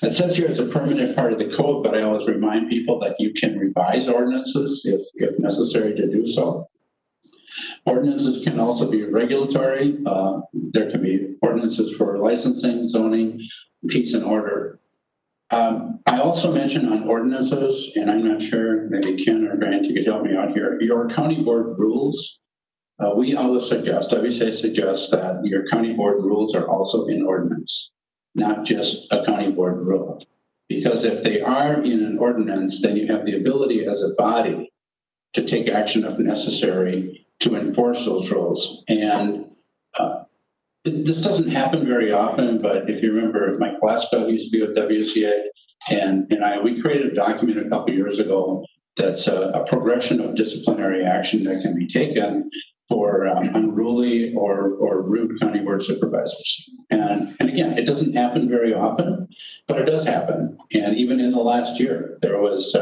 It says here it's a permanent part of the code, but I always remind people that you can revise ordinances if necessary to do so. Ordinances can also be regulatory. There can be ordinances for licensing, zoning, peace and order. I also mentioned on ordinances, and I'm not sure, maybe Ken or Grant, you could help me out here, your county board rules. We always suggest, WCA suggests that your county board rules are also in ordinance, not just a county board rule. Because if they are in an ordinance, then you have the ability as a body to take action if necessary to enforce those rules. And this doesn't happen very often, but if you remember, Mike Glasgow used to be with WCA, and we created a document a couple years ago that's a progression of disciplinary action that can be taken for unruly or rude county board supervisors. And again, it doesn't happen very often, but it does happen. And even in the last year, there was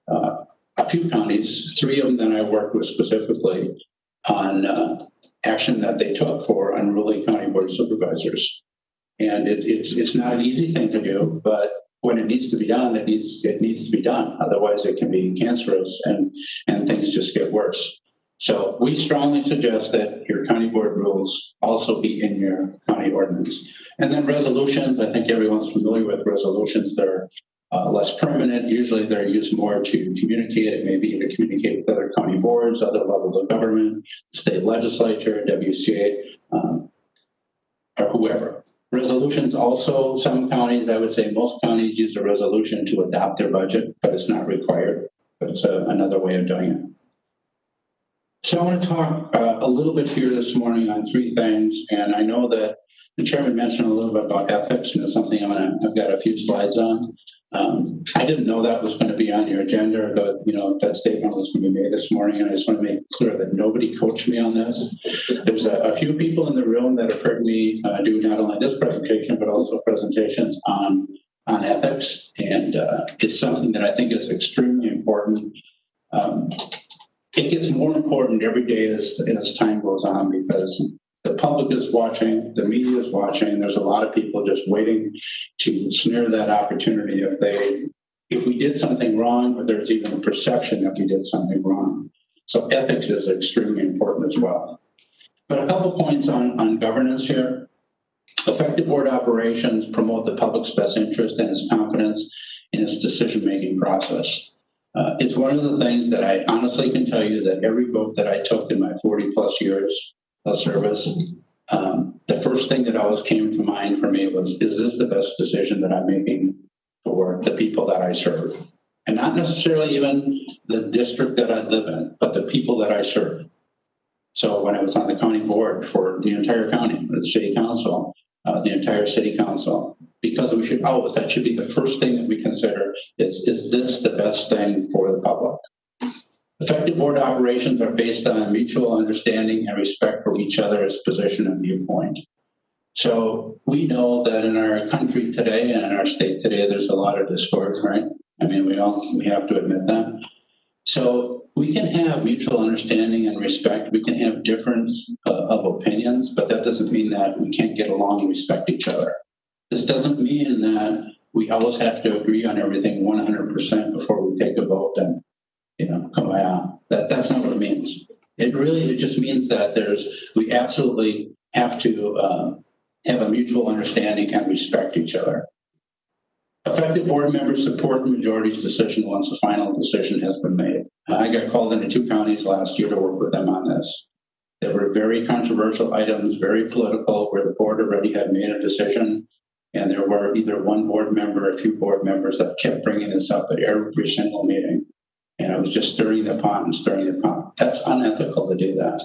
a few counties, 3 of them that I worked with specifically on action that they took for unruly county board supervisors. And it's not an easy thing to do, but when it needs to be done, it needs to be done. Otherwise, it can be cancerous and things just get worse. So we strongly suggest that your county board rules also be in your county ordinance. And then resolutions, I think everyone's familiar with resolutions. They're less permanent. Usually they're used more to communicate, maybe to communicate with other county boards, other levels of government, state legislature, WCA, or whoever. Resolutions also, some counties, I would say most counties use a resolution to adopt their budget, but it's not required. But it's another way of doing it. So I want to talk a little bit here this morning on 3 things, and I know that the chairman mentioned a little bit about ethics, and it's something I've got a few slides on. I didn't know that was going to be on your agenda, but that statement was going to be made this morning, and I just want to make clear that nobody coached me on this. There's a few people in the room that have heard me do not only this presentation, but also presentations on ethics, and it's something that I think is extremely important. It gets more important every day as time goes on because the public is watching, the media is watching. There's a lot of people just waiting to snare that opportunity if we did something wrong, or there's even a perception that we did something wrong. So ethics is extremely important as well. But a couple points on governance here. Effective board operations promote the public's best interest and its confidence in its decision-making process. It's one of the things that I honestly can tell you that every vote that I took in my 40 plus years of service, the first thing that always came to mind for me was, is this the best decision that I'm making for the people that I serve? And not necessarily even the district that I live in, but the people that I serve. So when I was on the county board for the entire county, or the city council, the entire city council, because that should be the first thing that we consider is this the best thing for the public? Effective board operations are based on mutual understanding and respect for each other's position and viewpoint. So we know that in our country today and in our state today, there's a lot of discord, right? I mean, we have to admit that. So we can have mutual understanding and respect. We can have difference of opinions, but that doesn't mean that we can't get along and respect each other. This doesn't mean that we always have to agree on everything 100% before we take a vote and, kumbaya. That's not what it means. It just means that we absolutely have to have a mutual understanding and respect each other. Effective board members support the majority's decision once the final decision has been made. I got called into 2 counties last year to work with them on this. There were very controversial items, very political, where the board already had made a decision. And there were either one board member or a few board members that kept bringing this up at every single meeting. And it was just stirring the pot and stirring the pot. That's unethical to do that.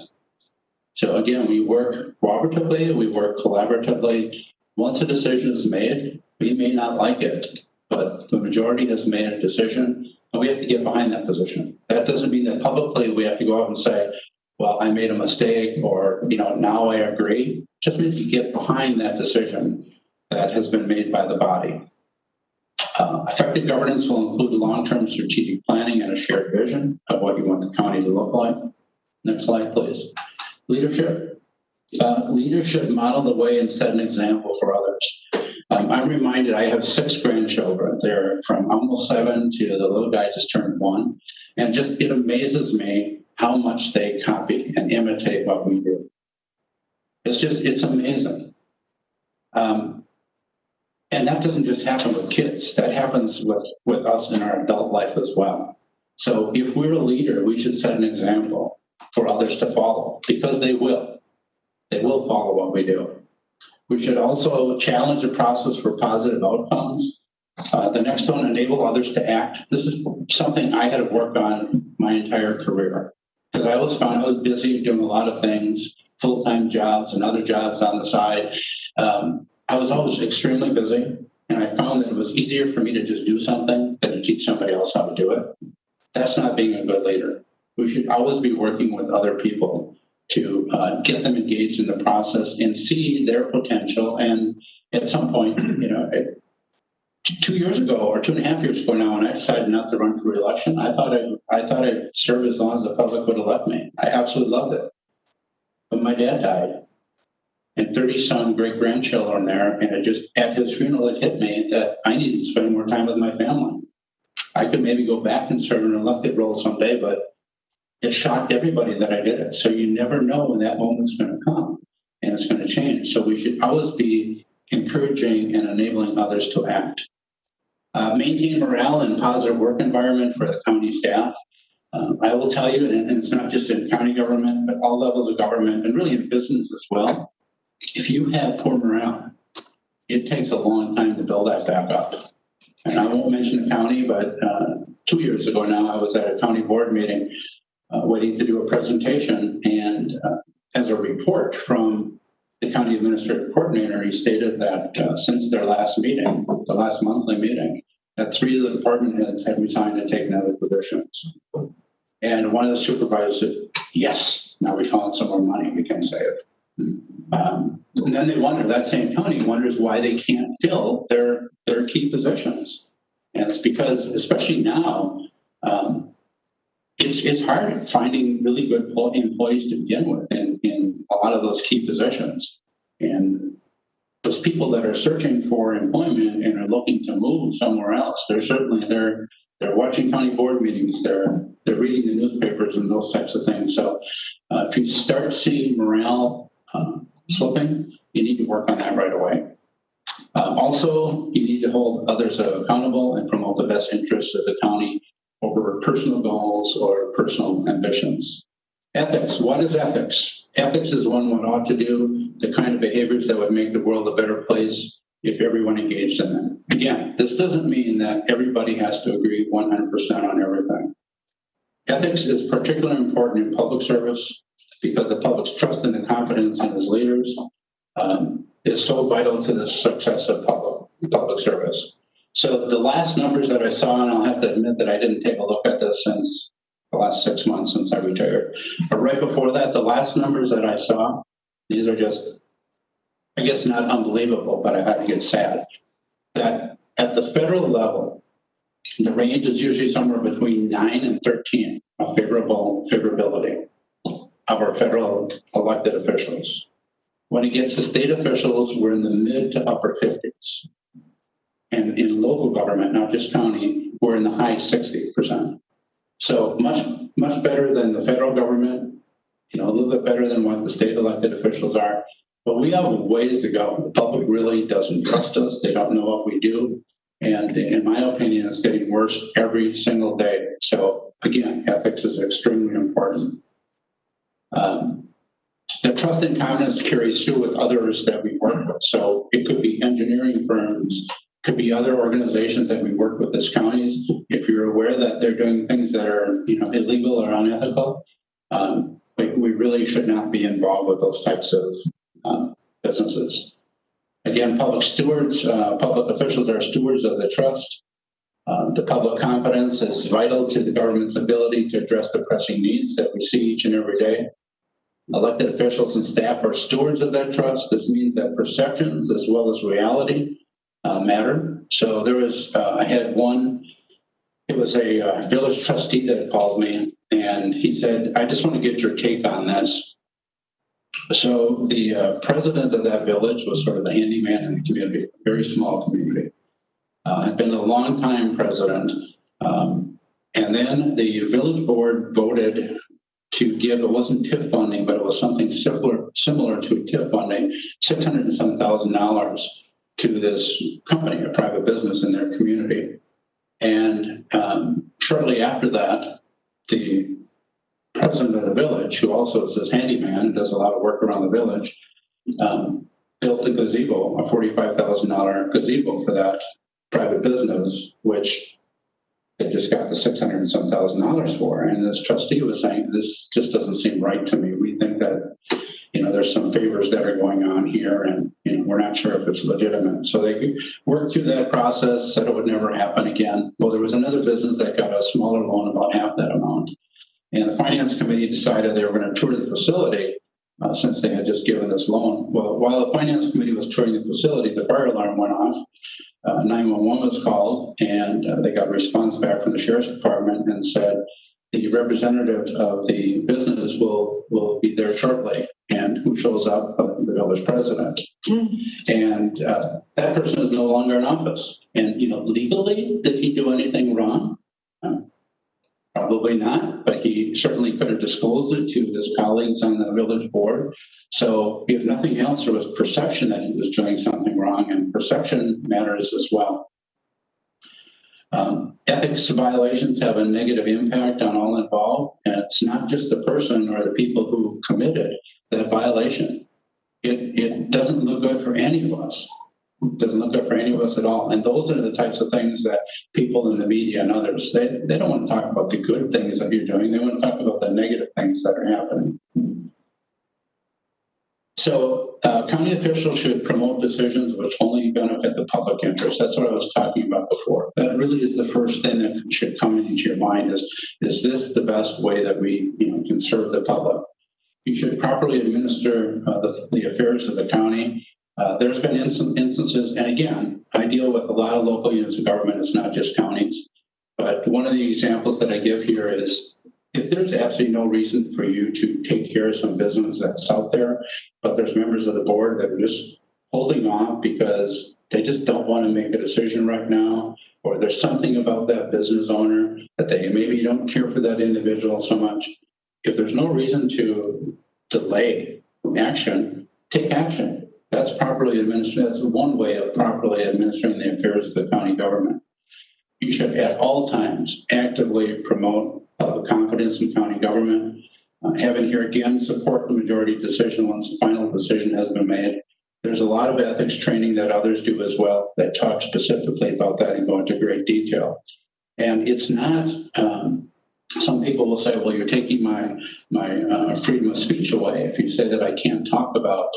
So again, we work cooperatively, we work collaboratively. Once a decision is made, we may not like it, but the majority has made a decision, and we have to get behind that position. That doesn't mean that publicly we have to go out and say, well, I made a mistake, or, now I agree. Just means you get behind that decision that has been made by the body. Effective governance will include long-term strategic planning and a shared vision of what you want the county to look like. Next slide, please. Leadership. Leaders should model the way and set an example for others. I'm reminded I have 6 grandchildren. They're from almost 7 to the little guy just turned 1. And just it amazes me how much they copy and imitate what we do. It's amazing. And that doesn't just happen with kids. That happens with us in our adult life as well. So if we're a leader, we should set an example for others to follow, because they will. They will follow what we do. We should also challenge the process for positive outcomes. The next one, enable others to act. This is something I had to work on my entire career, because I always found I was busy doing a lot of things, full-time jobs and other jobs on the side. I was always extremely busy, and I found that it was easier for me to just do something than to teach somebody else how to do it. That's not being a good leader. We should always be working with other people to get them engaged in the process and see their potential. And at some point, 2 years ago or 2.5 years ago now, when I decided not to run for re-election, I thought I'd serve as long as the public would elect me. I absolutely loved it. But my dad died, and 30-some great-grandchildren there, and it just, at his funeral, it hit me that I needed to spend more time with my family. I could maybe go back and serve an elected role someday, but it shocked everybody that I did it. So you never know when that moment's going to come, and it's going to change. So we should always be encouraging and enabling others to act. Maintain morale and positive work environment for the county staff. I will tell you, and it's not just in county government, but all levels of government, and really in business as well. If you have poor morale, it takes a long time to build that back up. And I won't mention the county, but 2 years ago now, I was at a county board meeting waiting to do a presentation, and as a report from the county administrative coordinator, he stated that since their last meeting, the last monthly meeting, that 3 of the department heads had resigned and taken other positions. And one of the supervisors said, yes, now we found some more money we can save. And then they wonder, that same county wonders why they can't fill their key positions. And it's because, especially now, it's hard finding really good employees to begin with in a lot of those key positions. And those people that are searching for employment and are looking to move somewhere else, they're watching county board meetings, they're reading the newspapers and those types of things. So if you start seeing morale slipping, you need to work on that right away. Also, you need to hold others accountable and promote the best interests of the county over personal goals or personal ambitions. Ethics. What is ethics? Ethics is one ought to do the kind of behaviors that would make the world a better place if everyone engaged in them. Again, this doesn't mean that everybody has to agree 100% on everything. Ethics is particularly important in public service because the public's trust and the confidence in its leaders is so vital to the success of public service. So the last numbers that I saw, and I'll have to admit that I didn't take a look at this since the last 6 months since I retired, but right before that, the last numbers that I saw, these are just, I guess, not unbelievable, but I think it's sad that at the federal level, the range is usually somewhere between 9 and 13 of favorability of our federal elected officials. When it gets to state officials, we're in the mid to upper 50s. And in local government, not just county, we're in the high 60%. So much better than the federal government, a little bit better than what the state elected officials are. But we have a ways to go. The public really doesn't trust us. They don't know what we do. And in my opinion, it's getting worse every single day. So again, ethics is extremely important. The trust and confidence carries through with others that we work with. So it could be engineering firms, could be other organizations that we work with as counties. If you're aware that they're doing things that are, illegal or unethical, we really should not be involved with those types of businesses. Again, public stewards, public officials are stewards of the trust. The public confidence is vital to the government's ability to address the pressing needs that we see each and every day. Elected officials and staff are stewards of that trust. This means that perceptions as well as reality matter. So there was, I had one, it was a village trustee that called me, and he said, I just want to get your take on this. So the president of that village was sort of the handyman in the community, a very small community. Had been a long time president. And then the village board voted to give, it wasn't TIF funding, but it was something similar to TIF funding, $600 and some thousand to this company, a private business in their community. And shortly after that, the president of the village, who also is this handyman and does a lot of work around the village, built a gazebo, a $45,000 gazebo for that private business, which they just got the $600 and some thousand for. And this trustee was saying, this just doesn't seem right to me. We think that, there's some favors that are going on here, and, we're not sure if it's legitimate. So they worked through that process, said it would never happen again. Well, there was another business that got a smaller loan, about half that amount. And the finance committee decided they were going to tour the facility since they had just given this loan. Well, while the finance committee was touring the facility, the fire alarm went off. 911 was called, and they got a response back from the sheriff's department and said the representative of the business will be there shortly. And who shows up? The village president. And that person is no longer in office. And legally, did he do anything wrong? Probably not, but he certainly could have disclosed it to his colleagues on the village board. So if nothing else, there was perception that he was doing something wrong, and perception matters as well. Ethics violations have a negative impact on all involved, and it's not just the person or the people who committed that violation. It doesn't look good for any of us. It doesn't look good for any of us at all. And those are the types of things that people in the media and others, they don't want to talk about the good things that you're doing. They want to talk about the negative things that are happening. So county officials should promote decisions which only benefit the public interest. That's what I was talking about before. That really is the first thing that should come into your mind is this the best way that we can serve the public? You should properly administer the affairs of the county. There's been instances, and again, I deal with a lot of local units of government. It's not just counties. But one of the examples that I give here is if there's absolutely no reason for you to take care of some business that's out there, but there's members of the board that are just holding off because they just don't want to make a decision right now, or there's something about that business owner that they maybe don't care for that individual so much. If there's no reason to delay action, take action. That's properly administered. That's one way of properly administering the affairs of the county government. You should at all times actively promote public confidence in county government. Having here again, support the majority decision once the final decision has been made. There's a lot of ethics training that others do as well that talk specifically about that and go into great detail. And it's not, some people will say, well, you're taking my freedom of speech away if you say that I can't talk about.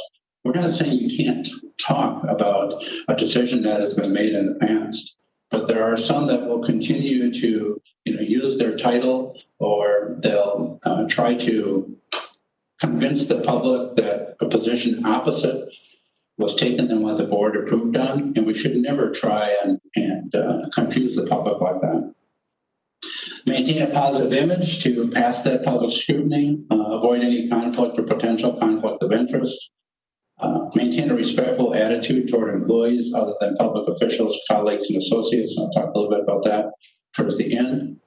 We're not saying you can't talk about a decision that has been made in the past, but there are some that will continue to use their title, or they'll try to convince the public that a position opposite was taken than what the board approved on, and we should never try and confuse the public like that. Maintain a positive image to pass that public scrutiny, avoid any conflict or potential conflict of interest. Maintain a respectful attitude toward employees other than public officials, colleagues, and associates. I'll talk a little bit about that towards the end.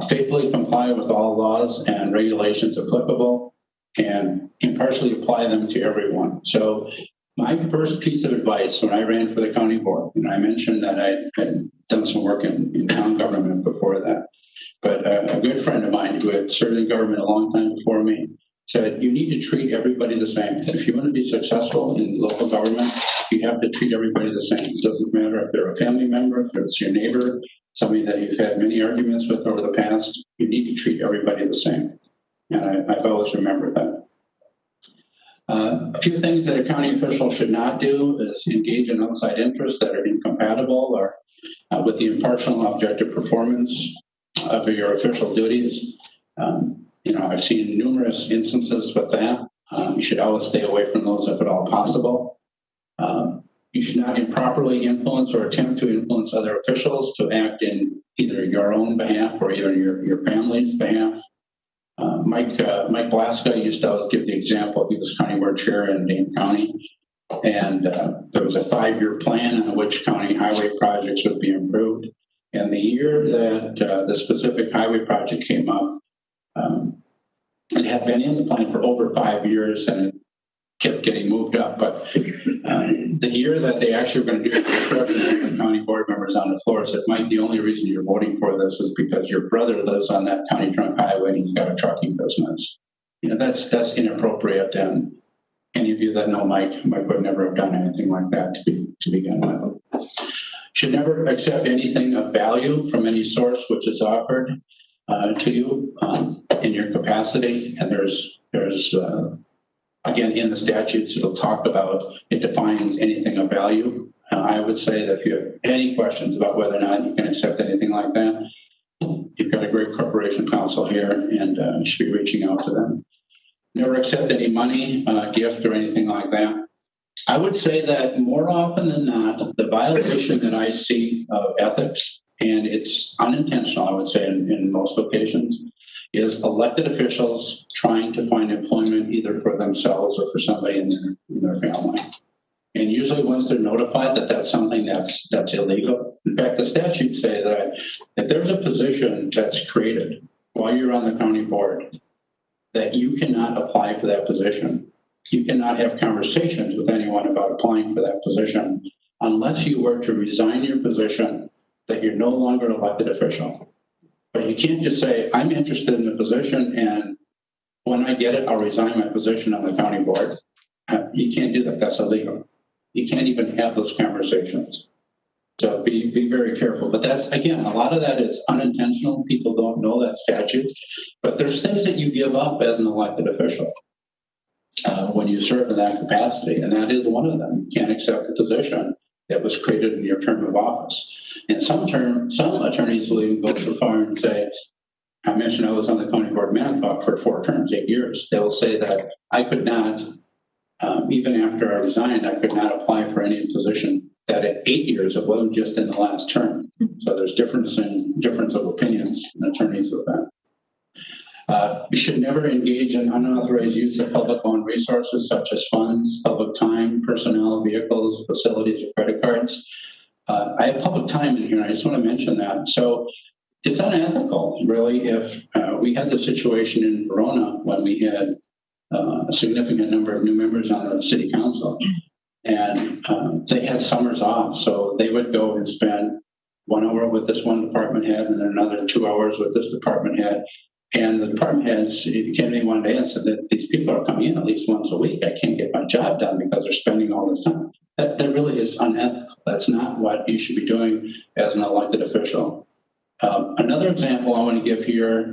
Faithfully comply with all laws and regulations applicable, and impartially apply them to everyone. So my first piece of advice when I ran for the county board, I mentioned that I had done some work in town government before that, but a good friend of mine who had served in government a long time before me said, you need to treat everybody the same. If you want to be successful in local government, you have to treat everybody the same. It doesn't matter if they're a family member, if it's your neighbor, somebody that you've had many arguments with over the past, you need to treat everybody the same. And I've always remembered that. A few things that a county official should not do is engage in outside interests that are incompatible or with the impartial and objective performance of your official duties. I've seen numerous instances with that. You should always stay away from those if at all possible. You should not improperly influence or attempt to influence other officials to act in either your own behalf or even your family's behalf. Mike Blaska used to always give the example. He was county board chair in Dane County, and there was a 5-year plan on which county highway projects would be improved. And the year that the specific highway project came up, it had been in the plan for over 5 years, and it kept getting moved up. But the year that they actually were going to do the construction, the county board members on the floor said, Mike, the only reason you're voting for this is because your brother lives on that county trunk highway and he's got a trucking business. You know, that's inappropriate. And any of you that know Mike would never have done anything like that to begin with. Should never accept anything of value from any source which is offered to you in your capacity. And there's again, in the statutes, it'll talk about, it defines anything of value. I would say that if you have any questions about whether or not you can accept anything like that, you've got a great corporation counsel here, and you should be reaching out to them. Never accept any money, gift, or anything like that. I would say that more often than not, the violation that I see of ethics, and it's unintentional, I would say, in most occasions, is elected officials trying to find employment either for themselves or for somebody in their family. And usually once they're notified that that's something that's illegal. In fact, the statutes say that if there's a position that's created while you're on the county board, that you cannot apply for that position. You cannot have conversations with anyone about applying for that position unless you were to resign your position that you're no longer an elected official. But you can't just say, I'm interested in the position, and when I get it, I'll resign my position on the county board. You can't do that. That's illegal. You can't even have those conversations. So be very careful. But that's, again, a lot of that is unintentional. People don't know that statute. But there's things that you give up as an elected official when you serve in that capacity, and that is one of them. You can't accept the position that was created in your term of office. And some attorneys will even go so far and say, I mentioned I was on the county board of Manitowoc for 4 terms, 8 years. They'll say that I could not, even after I resigned, I could not apply for any position that at 8 years, it wasn't just in the last term. So there's difference of opinions in attorneys with that. You should never engage in unauthorized use of public-owned resources such as funds, public time, personnel, vehicles, facilities, or credit cards. I have public time in here, and I just want to mention that. So it's unethical, really, if we had the situation in Verona when we had a significant number of new members on the city council, and they had summers off. So they would go and spend 1 hour with this one department head and then another 2 hours with this department head. And the department heads came to me one day and said that these people are coming in at least once a week. I can't get my job done because they're spending all this time. That really is unethical. That's not what you should be doing as an elected official. Another example I want to give here,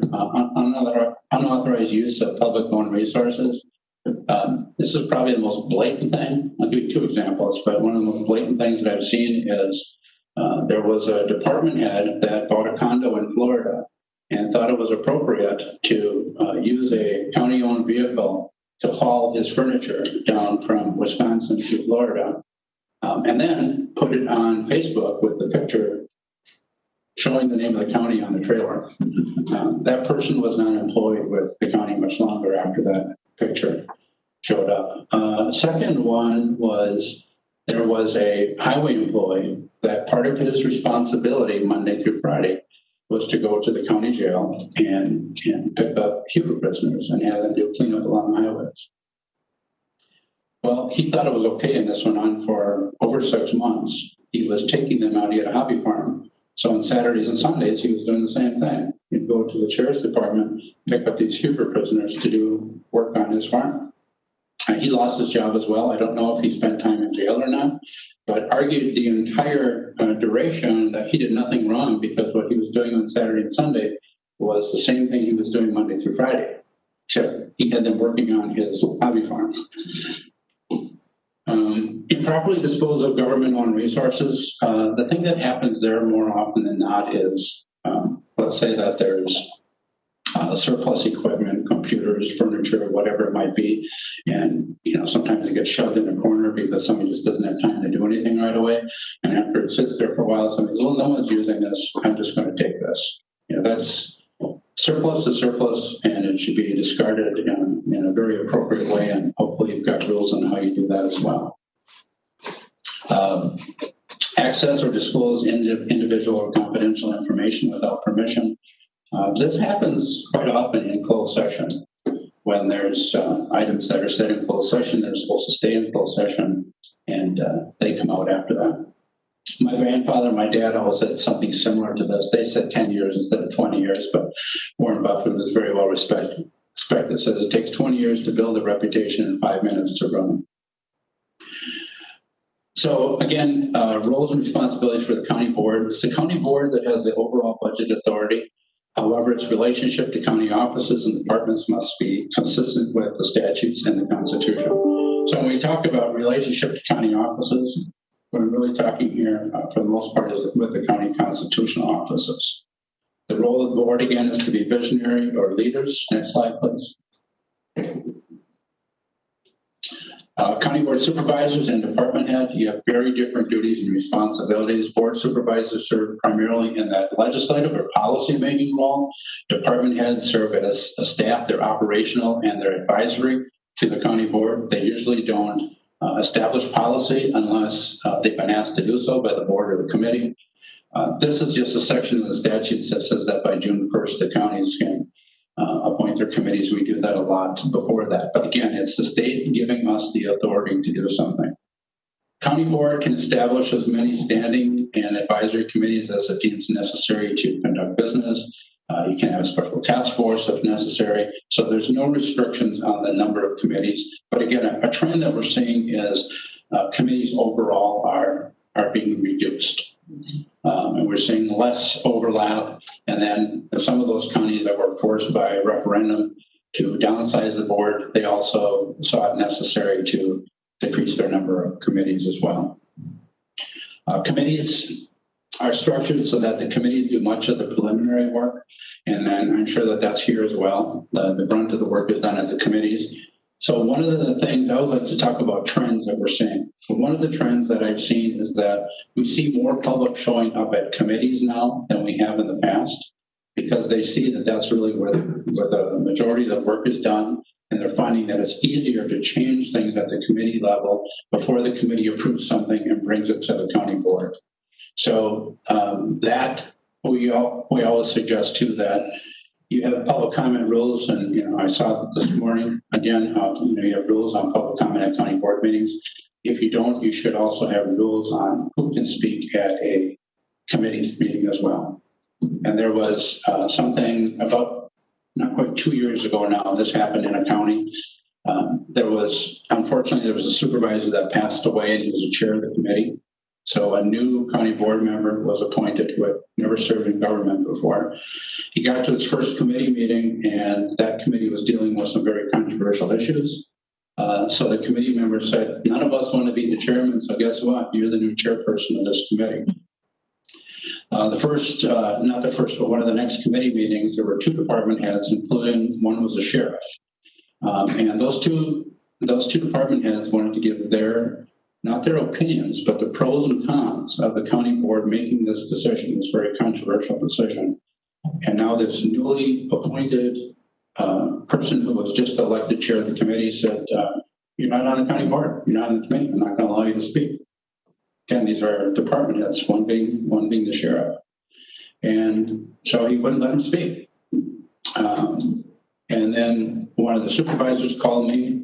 unauthorized use of public-owned resources. This is probably the most blatant thing. I'll give you 2 examples, but one of the most blatant things that I've seen is there was a department head that bought a condo in Florida and thought it was appropriate to use a county-owned vehicle to haul his furniture down from Wisconsin to Florida, and then put it on Facebook with the picture showing the name of the county on the trailer. That person was not employed with the county much longer after that picture showed up. Second one was there was a highway employee that part of his responsibility Monday through Friday was to go to the county jail and pick up Huber prisoners and have them do cleanup along the highways. Well, he thought it was okay, and this went on for over 6 months. He was taking them out. He had a hobby farm. So on Saturdays and Sundays, he was doing the same thing. He'd go to the sheriff's department, pick up these Huber prisoners to do work on his farm. He lost his job as well. I don't know if he spent time in jail or not, but argued the entire duration that he did nothing wrong because what he was doing on Saturday and Sunday was the same thing he was doing Monday through Friday, except he had them working on his hobby farm. Improperly dispose of government-owned resources. The thing that happens there more often than not is, let's say that there's surplus equipment, computers, furniture, whatever it might be. And, sometimes it gets shoved in a corner because somebody just doesn't have time to do anything right away. And after it sits there for a while, somebody says, well, no one's using this. I'm just going to take this. That's surplus to surplus, and it should be discarded in a very appropriate way. And hopefully you've got rules on how you do that as well. Access or disclose individual or confidential information without permission. This happens quite often in closed session. When there's items that are said in closed session, they're supposed to stay in closed session, and they come out after that. My grandfather and my dad always said something similar to this. They said 10 years instead of 20 years, but Warren Buffett was very well respected. Says it takes 20 years to build a reputation and 5 minutes to run. So again, roles and responsibilities for the county board. It's the county board that has the overall budget authority. However, its relationship to county offices and departments must be consistent with the statutes and the Constitution. So when we talk about relationship to county offices, what I'm really talking here, for the most part, is with the county constitutional offices. The role of the board, again, is to be visionary or leaders. Next slide, please. County board supervisors and department head, you have very different duties and responsibilities. Board supervisors serve primarily in that legislative or policy-making role. Department heads serve as a staff. They're operational and they're advisory to the county board. They usually don't establish policy unless they've been asked to do so by the board or the committee. This is just a section of the statutes that says that by June 1st, the counties can appoint their committees. We do that a lot before that. But again, it's the state giving us the authority to do something. County board can establish as many standing and advisory committees as it deems necessary to conduct business. You can have a special task force if necessary. So there's no restrictions on the number of committees. But again, a trend that we're seeing is committees overall are being reduced. And we're seeing less overlap. And then some of those counties that were forced by a referendum to downsize the board, they also saw it necessary to decrease their number of committees as well. Committees are structured so that the committees do much of the preliminary work. And then I'm sure that that's here as well. The brunt of the work is done at the committees. So one of the things I always like to talk about trends that we're seeing. So one of the trends that I've seen is that we see more public showing up at committees now than we have in the past, because they see that that's really where the majority of the work is done. And they're finding that it's easier to change things at the committee level before the committee approves something and brings it to the county board. So that we always suggest too that you have public comment rules, and I saw this morning again. You have rules on public comment at county board meetings. If you don't, you should also have rules on who can speak at a committee meeting as well. And there was something about not quite 2 years ago now. This happened in a county. Unfortunately, there was a supervisor that passed away, and he was the chair of the committee. So a new county board member was appointed who had never served in government before. He got to his first committee meeting, and that committee was dealing with some very controversial issues. So the committee member said, none of us want to be the chairman, so guess what? You're the new chairperson of this committee. Not the first, but one of the next committee meetings, there were two department heads, including one was a sheriff. And those two department heads wanted to give not their opinions, but the pros and cons of the county board making this decision, this very controversial decision. And now this newly appointed person who was just elected chair of the committee said, you're not on the county board, you're not on the committee, I'm not going to allow you to speak. Again, these are department heads, one being the sheriff. And so he wouldn't let him speak. And then one of the supervisors called me.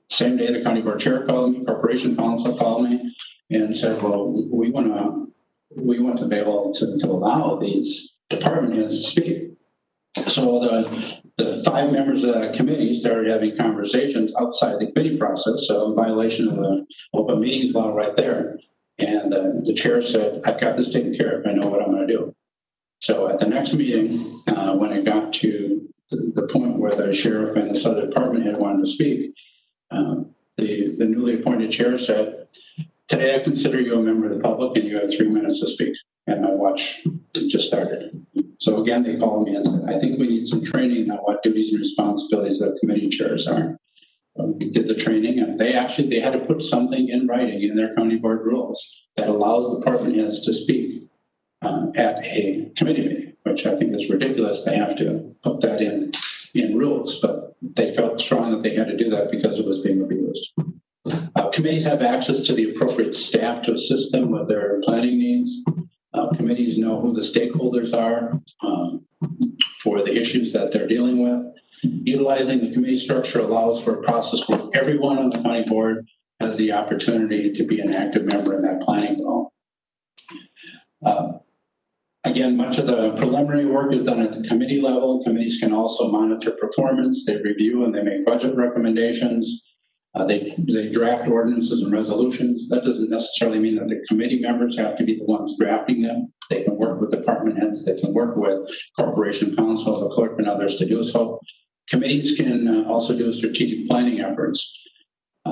Same day the county board chair called me, corporation counsel called me and said, well, we want to be able to allow these department heads to speak. So the 5 members of that committee started having conversations outside the committee process, so in violation of the open meetings law right there. And the chair said, I've got this taken care of. I know what I'm going to do. So at the next meeting, when it got to the point where the sheriff and this other department head wanted to speak, the newly appointed chair said, today I consider you a member of the public and you have 3 minutes to speak. And my watch just started. So again, they called me and said, I think we need some training on what duties and responsibilities of committee chairs are. We did the training, and they had to put something in writing in their county board rules that allows department heads to speak at a committee meeting, which I think is ridiculous. They have to put that in rules, but they felt strong that they had to do that because it was being abused. Committees have access to the appropriate staff to assist them with their planning needs. Committees know who the stakeholders are for the issues that they're dealing with. Utilizing the committee structure allows for a process where everyone on the county board has the opportunity to be an active member in that planning role. Again, much of the preliminary work is done at the committee level. Committees can also monitor performance. They review and they make budget recommendations. They draft ordinances and resolutions. That doesn't necessarily mean that the committee members have to be the ones drafting them. They can work with department heads. They can work with corporation counsel, the clerk, and others to do so. Committees can also do strategic planning efforts.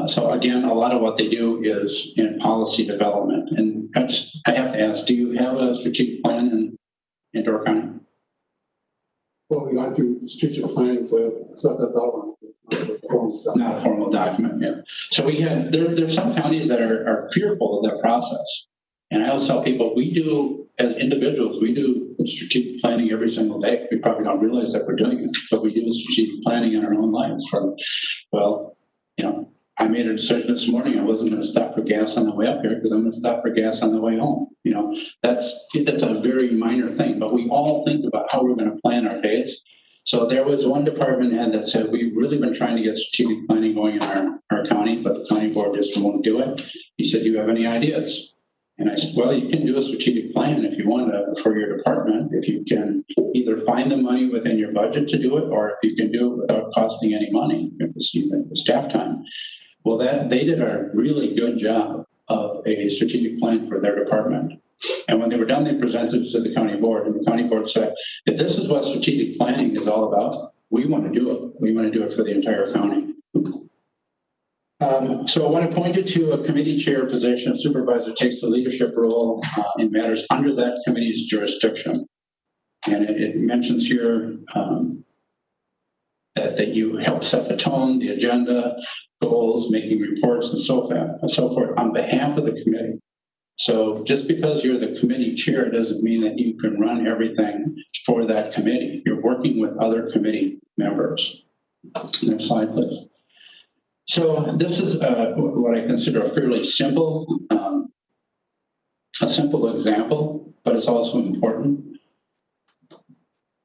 So again, a lot of what they do is in policy development. And I have to ask, do you have a strategic plan in Door County? Well, we went through strategic planning for stuff that's outlined. Not a formal document, yeah. So we have, there's some counties that are fearful of that process. And I always tell people, we do, as individuals, we do strategic planning every single day. We probably don't realize that we're doing it, but we do strategic planning in our own lives. I made a decision this morning. I wasn't going to stop for gas on the way up here because I'm going to stop for gas on the way home. That's a very minor thing, but we all think about how we're going to plan our days. So there was one department head that said, we've really been trying to get strategic planning going in our county, but the county board just won't do it. He said, do you have any ideas? And I said, well, you can do a strategic plan if you want to for your department, if you can either find the money within your budget to do it, or if you can do it without costing any money, the staff time. Well, they did a really good job of a strategic plan for their department. And when they were done, they presented it to the county board, and the county board said, if this is what strategic planning is all about, we want to do it. We want to do it for the entire county. So when appointed to a committee chair position, a supervisor takes the leadership role in matters under that committee's jurisdiction. And it mentions here that you help set the tone, the agenda, goals, making reports, and so forth on behalf of the committee. So just because you're the committee chair doesn't mean that you can run everything for that committee. You're working with other committee members. Next slide, please. So this is what I consider a fairly simple example, but it's also important.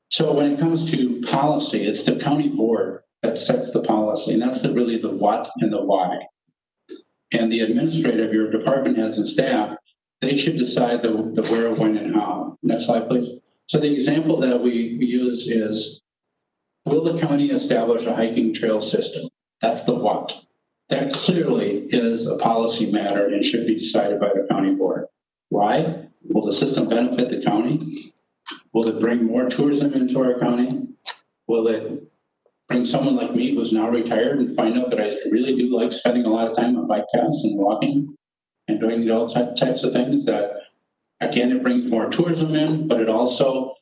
So when it comes to policy, it's the county board that sets the policy, and that's really the what and the why. And the administrative, your department heads and staff, they should decide the where, when, and how. Next slide, please. So the example that we use is, will the county establish a hiking trail system? That's the what. That clearly is a policy matter and should be decided by the county board. Why? Will the system benefit the county? Will it bring more tourism into our county? Will it bring someone like me who's now retired and find out that I really do like spending a lot of time on bike paths and walking and doing all types of things that, again, it brings more tourism in, but it also,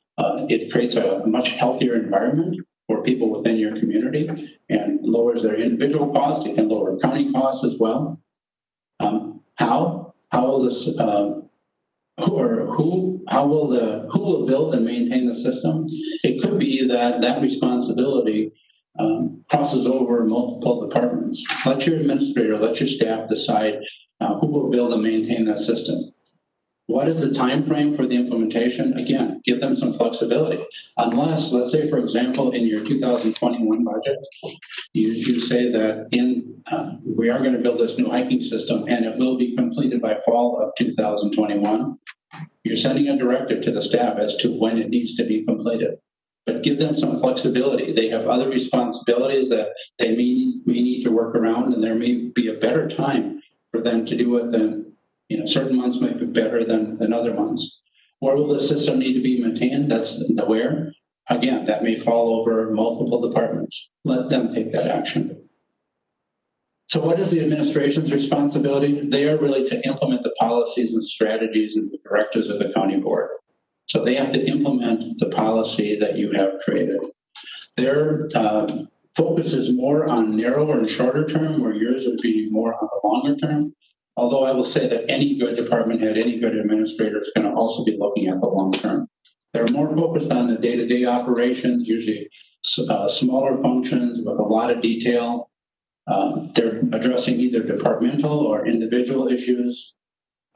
it creates a much healthier environment for people within your community and lowers their individual costs. It can lower county costs as well. How will this, who will build and maintain the system? It could be that responsibility crosses over multiple departments. Let your administrator, let your staff decide who will build and maintain that system. What is the time frame for the implementation? Again, give them some flexibility. Unless, let's say, for example, in your 2021 budget, you say that we are going to build this new hiking system and it will be completed by fall of 2021. You're sending a directive to the staff as to when it needs to be completed. But give them some flexibility. They have other responsibilities that they may need to work around, and there may be a better time for them to do it than, certain months might be better than other months. Where will the system need to be maintained? That's the where. Again, that may fall over multiple departments. Let them take that action. So what is the administration's responsibility? They are really to implement the policies and strategies and the directives of the county board. So they have to implement the policy policy that you have created. Their focus is more on narrower and shorter term, where yours would be more on the longer term. Although I will say that any good department head, any good administrator is going to also be looking at the long term. They're more focused on the day-to-day operations, usually smaller functions with a lot of detail. They're addressing either departmental or individual issues.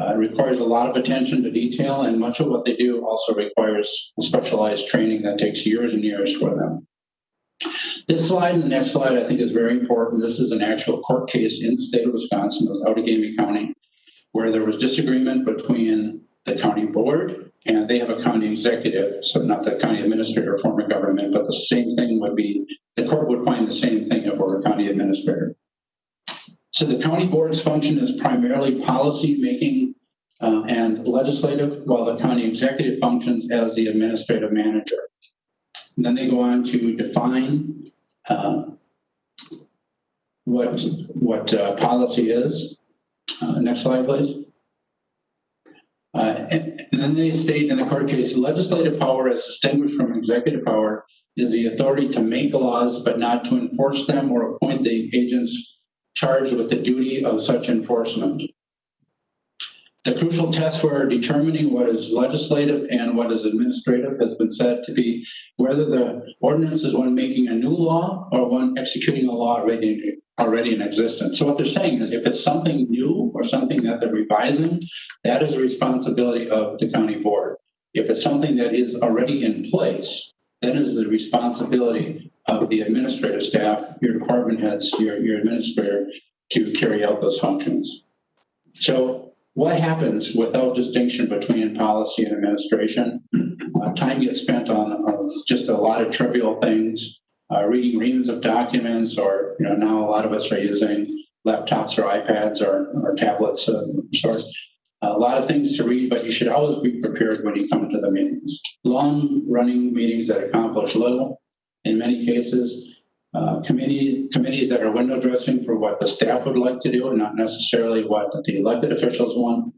It requires a lot of attention to detail, and much of what they do also requires specialized training that takes years and years for them. This slide and the next slide I think is very important. This is an actual court case in the state of Wisconsin. It was Outagamie County, where there was disagreement between the county board, and they have a county executive, so not the county administrator form of government, but the same thing would be, the court would find the same thing if it were a county administrator. So the county board's function is primarily policy making and legislative, while the county executive functions as the administrative manager. And then they go on to define what policy is. Next slide, please. And then they state in the court case, legislative power as distinguished from executive power is the authority to make laws, but not to enforce them or appoint the agents charged with the duty of such enforcement. The crucial test for determining what is legislative and what is administrative has been said to be whether the ordinance is one making a new law or one executing a law already in existence. So what they're saying is if it's something new or something that they're revising, that is the responsibility of the county board. If it's something that is already in place, then it is the responsibility of the administrative staff, your department heads, your administrator, to carry out those functions. So what happens without distinction between policy and administration? Time gets spent on just a lot of trivial things, reading reams of documents, or now a lot of us are using laptops or iPads or tablets of sorts. A lot of things to read, but you should always be prepared when you come to the meetings. Long-running meetings that accomplish little, in many cases. Committees that are window dressing for what the staff would like to do and not necessarily what the elected officials want.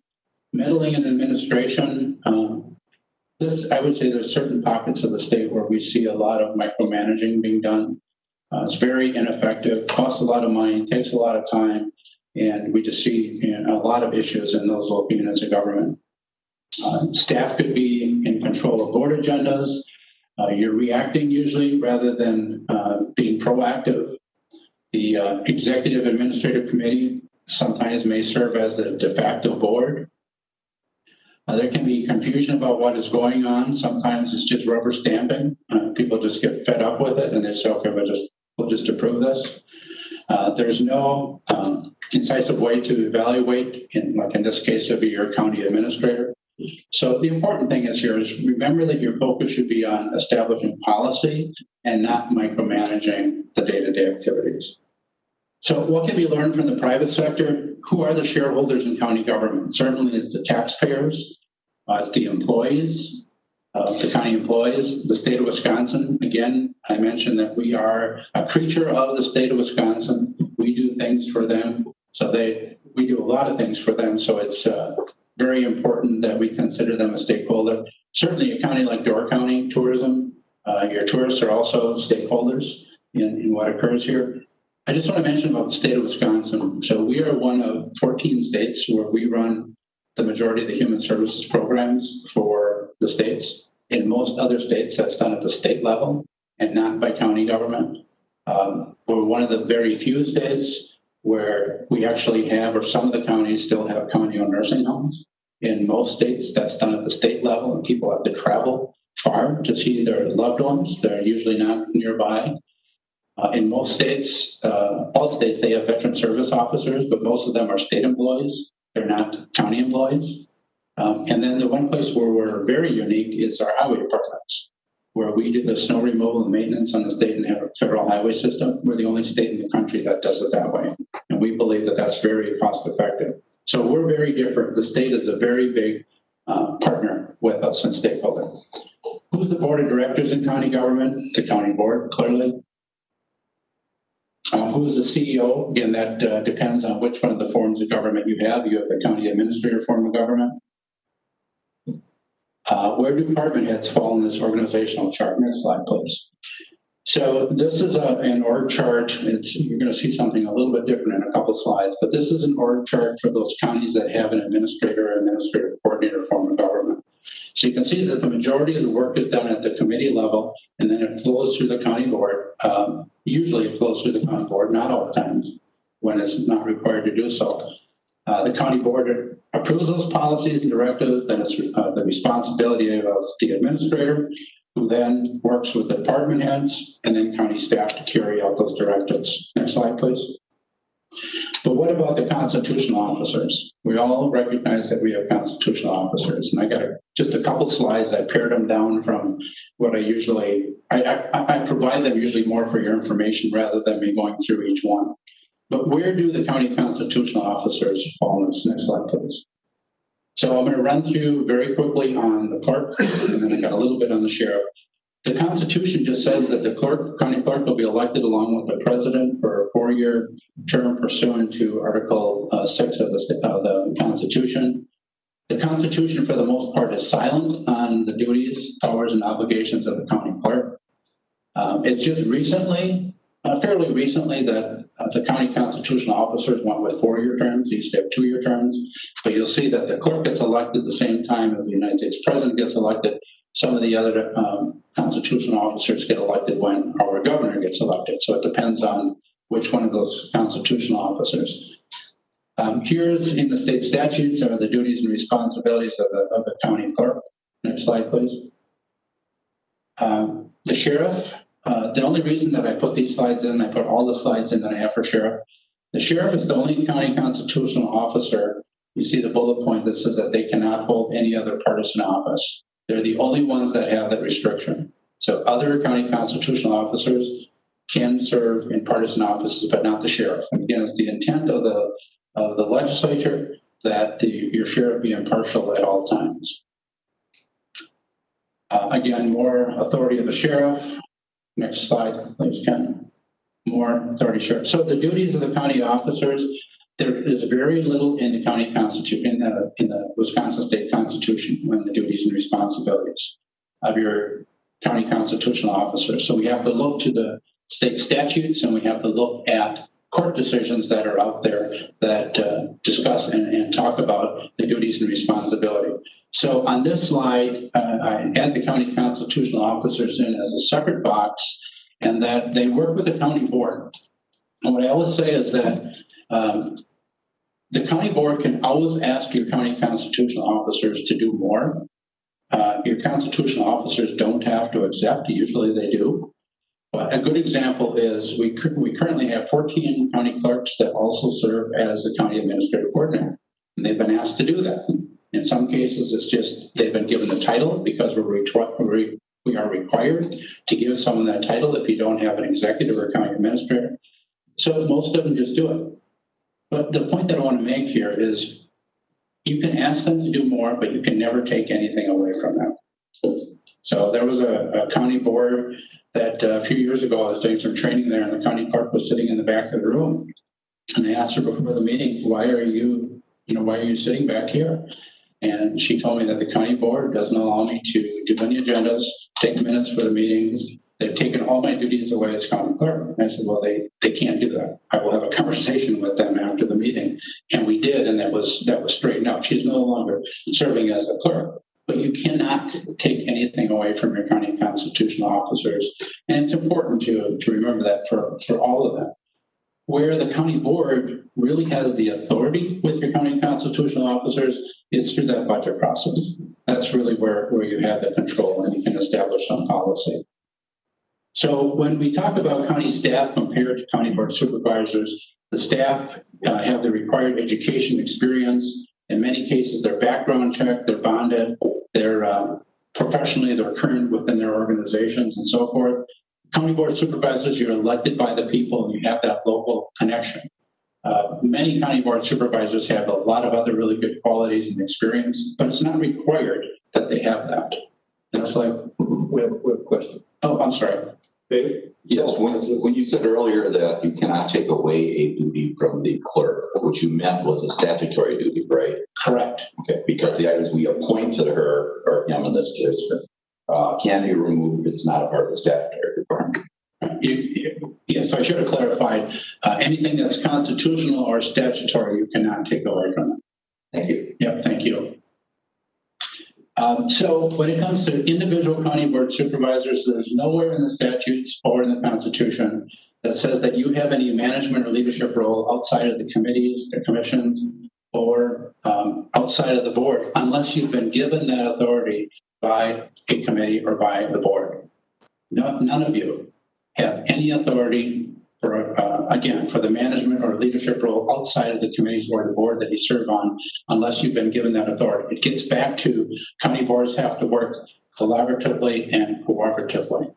Meddling in administration. I would say there's certain pockets of the state where we see a lot of micromanaging being done. It's very ineffective, costs a lot of money, takes a lot of time, and we just see a lot of issues in those local units of government. Staff could be in control of board agendas. You're reacting usually rather than being proactive. The executive administrative committee sometimes may serve as the de facto board. There can be confusion about what is going on. Sometimes it's just rubber stamping. People just get fed up with it and they say, okay, we'll just approve this. There's no incisive way to evaluate, like in this case, it would be your county administrator. So the important thing is here is remember that your focus should be on establishing policy and not micromanaging the day-to-day activities. So what can be learned from the private sector? Who are the shareholders in county government? Certainly it's the taxpayers, it's the employees, the county employees, the state of Wisconsin. Again, I mentioned that we are a creature of the state of Wisconsin. We do things for them. So we do a lot of things for them. So it's very important that we consider them a stakeholder. Certainly a county like Door County, tourism, your tourists are also stakeholders in what occurs here. I just want to mention about the state of Wisconsin. So we are one of 14 states where we run the majority of the human services programs for the states. In most other states, that's done at the state level and not by county government. We're one of the very few states where we actually have, or some of the counties still have county-owned nursing homes. In most states, that's done at the state level, and people have to travel far to see their loved ones. They're usually not nearby. In most states, all states, they have veteran service officers, but most of them are state employees. They're not county employees. And then the one place where we're very unique is our highway departments, where we do the snow removal and maintenance on the state and federal highway system. We're the only state in the country that does it that way. And we believe that that's very cost effective. So we're very different. The state is a very big partner with us and stakeholder. Who's the board of directors in county government? The county board, clearly. Who's the CEO? Again, that depends on which one of the forms of government you have. You have the county administrator form of government. Where do department heads fall in this organizational chart? Next slide, please. So this is an org chart. You're going to see something a little bit different in a couple slides, but this is an org chart for those counties that have an administrator or administrative coordinator form of government. So you can see that the majority of the work is done at the committee level, and then it flows through the county board. Usually it flows through the county board, not all the times when it's not required to do so. The county board approves those policies and directives, then it's the responsibility of the administrator, who then works with the department heads and then county staff to carry out those directives. Next slide, please. But what about the constitutional officers? We all recognize that we have constitutional officers, and I got just a couple slides. I pared them down from what I usually, I provide them usually more for your information rather than me going through each one. But where do the county constitutional officers fall in this? Next slide, please. So I'm going to run through very quickly on the clerk, and then I got a little bit on the sheriff. The Constitution just says that the county clerk will be elected along with the president for a 4-year term pursuant to Article 6 of the Constitution. The Constitution, for the most part, is silent on the duties, powers, and obligations of the county clerk. It's just recently, fairly recently, that the county constitutional officers went with 4-year terms. They used to have 2-year terms. But you'll see that the clerk gets elected at the same time as the United States president gets elected. Some of the other constitutional officers get elected when our governor gets elected. So it depends on which one of those constitutional officers. Here's in the state statutes are the duties and responsibilities of the county clerk. Next slide, please. The sheriff. The only reason that I put these slides in, I put all the slides in that I have for sheriff. The sheriff is the only county constitutional officer. You see the bullet point that says that they cannot hold any other partisan office. They're the only ones that have that restriction. So other county constitutional officers can serve in partisan offices, but not the sheriff. And again, it's the intent of the legislature that your sheriff be impartial at all times. Again, more authority of the sheriff. Next slide, please, Ken. More authority, sheriff. So the duties of the county officers, there is very little in the county constitution, in the Wisconsin State Constitution, when the duties and responsibilities of your county constitutional officers. So we have to look to the state statutes, and we have to look at court decisions that are out there that discuss and talk about the duties and responsibility. So on this slide, I add the county constitutional officers in as a separate box, and that they work with the county board. And what I always say is that the county board can always ask your county constitutional officers to do more. Your constitutional officers don't have to accept. Usually they do. But a good example is we currently have 14 county clerks that also serve as the county administrative coordinator, and they've been asked to do that. In some cases, it's just they've been given the title because we are required to give someone that title if you don't have an executive or county administrator. So most of them just do it. But the point that I want to make here is you can ask them to do more, but you can never take anything away from them. So there was a county board that a few years ago I was doing some training there, and the county clerk was sitting in the back of the room. And they asked her before the meeting, why are you sitting back here? And she told me that the county board doesn't allow me to do any agendas, take minutes for the meetings. They've taken all my duties away as county clerk. And I said, well, they can't do that. I will have a conversation with them after the meeting. And we did, and that was straightened out. She's no longer serving as the clerk. But you cannot take anything away from your county constitutional officers. And it's important to remember that for all of them. Where the county board really has the authority with your county constitutional officers is through that budget process. That's really where you have the control and you can establish some policy. So when we talk about county staff compared to county board supervisors, the staff have the required education experience. In many cases, they're background checked, they're bonded, they're professionally, they're current within their organizations and so forth. County board supervisors, you're elected by the people and you have that local connection. Many county board supervisors have a lot of other really good qualities and experience, but it's not required that they have that. And it's like, We have a question. oh, I'm sorry. David? Yes, when you said earlier that you cannot take away a duty from the clerk, what you meant was a statutory duty, right? Correct. Okay, because the items we appoint to her, or him in this case, can be removed because it's not a part of the statutory requirement. Yes, I should have clarified. Anything that's constitutional or statutory, you cannot take away from them. Thank you. Yep, thank you. So when it comes to individual county board supervisors, there's nowhere in the statutes or in the Constitution that says that you have any management or leadership role outside of the committees, the commissions, or outside of the board, unless you've been given that authority by a committee or by the board. None of you have any authority for, again, for the management or leadership role outside of the committees or the board that you serve on, unless you've been given that authority. It gets back to county boards have to work collaboratively and cooperatively.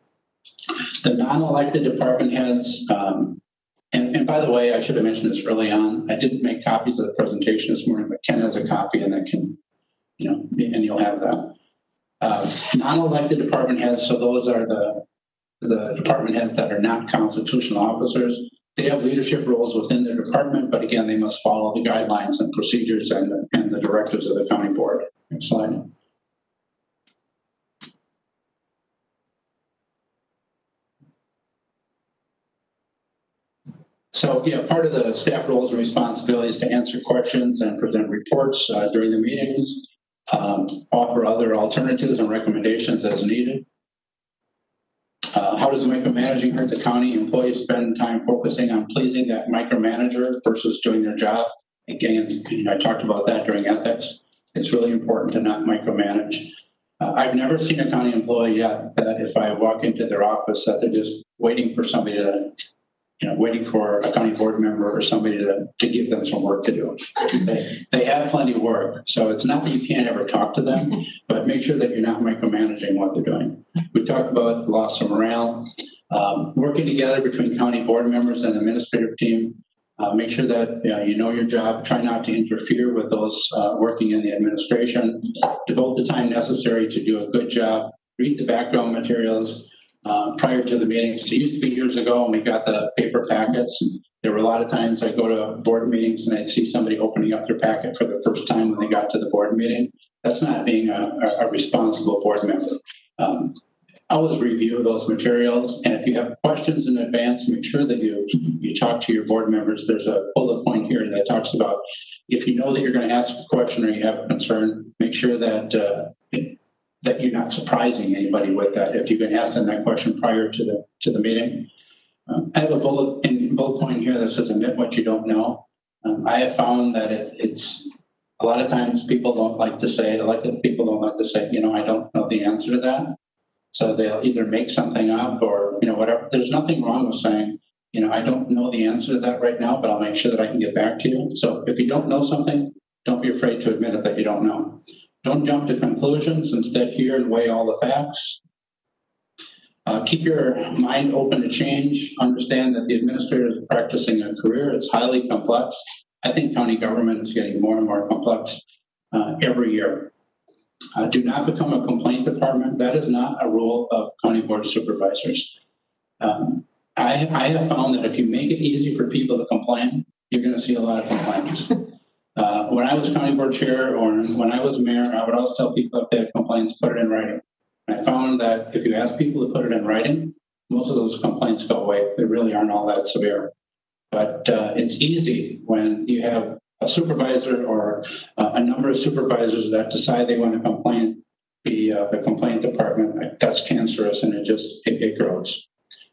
The non-elected department heads, and by the way, I should have mentioned this early on. I didn't make copies of the presentation this morning, but Ken has a copy and that can, and you'll have that. Non-elected department heads, so those are the department heads that are not constitutional officers. They have leadership roles within their department, but again, they must follow the guidelines and procedures and the directives of the county board. Next slide. So, part of the staff roles and responsibilities to answer questions and present reports during the meetings, offer other alternatives and recommendations as needed. How does micromanaging hurt the county? Employees spend time focusing on pleasing that micromanager versus doing their job. Again, I talked about that during ethics. It's really important to not micromanage. I've never seen a county employee yet that if I walk into their office that they're just waiting for somebody to, waiting for a county board member or somebody to give them some work to do. They have plenty of work. So it's not that you can't ever talk to them, but make sure that you're not micromanaging what they're doing. We talked about the loss of morale, working together between county board members and the administrative team. Make sure that you know your job. Try not to interfere with those working in the administration. Devote the time necessary to do a good job. Read the background materials prior to the meetings. It used to be years ago when we got the paper packets. There were a lot of times I'd go to board meetings and I'd see somebody opening up their packet for the first time when they got to the board meeting. That's not being a responsible board member. Always review those materials, and if you have questions in advance, make sure that you talk to your board members. There's a bullet point here that talks about if you know that you're going to ask a question or you have a concern, make sure that that you're not surprising anybody with that. If you can ask them that question prior to the meeting. I have a bullet point here that says admit what you don't know. I have found that it's a lot of times people don't like to say, elected people don't like to say, I don't know the answer to that. So they'll either make something up or, whatever. There's nothing wrong with saying, I don't know the answer to that right now, but I'll make sure that I can get back to you. So if you don't know something, don't be afraid to admit it that you don't know. Don't jump to conclusions. Instead, hear and weigh all the facts. Keep your mind open to change. Understand that the administrator is practicing a career. It's highly complex. I think county government is getting more and more complex every year. Do not become a complaint department. That is not a rule of county board of supervisors. I have found that if you make it easy for people to complain, you're going to see a lot of complaints. When I was county board chair or when I was mayor, I would always tell people if they have complaints, put it in writing. I found that if you ask people to put it in writing, most of those complaints go away. They really aren't all that severe. But it's easy when you have a supervisor or a number of supervisors that decide they want to complain, the complaint department. That's cancerous, and it grows.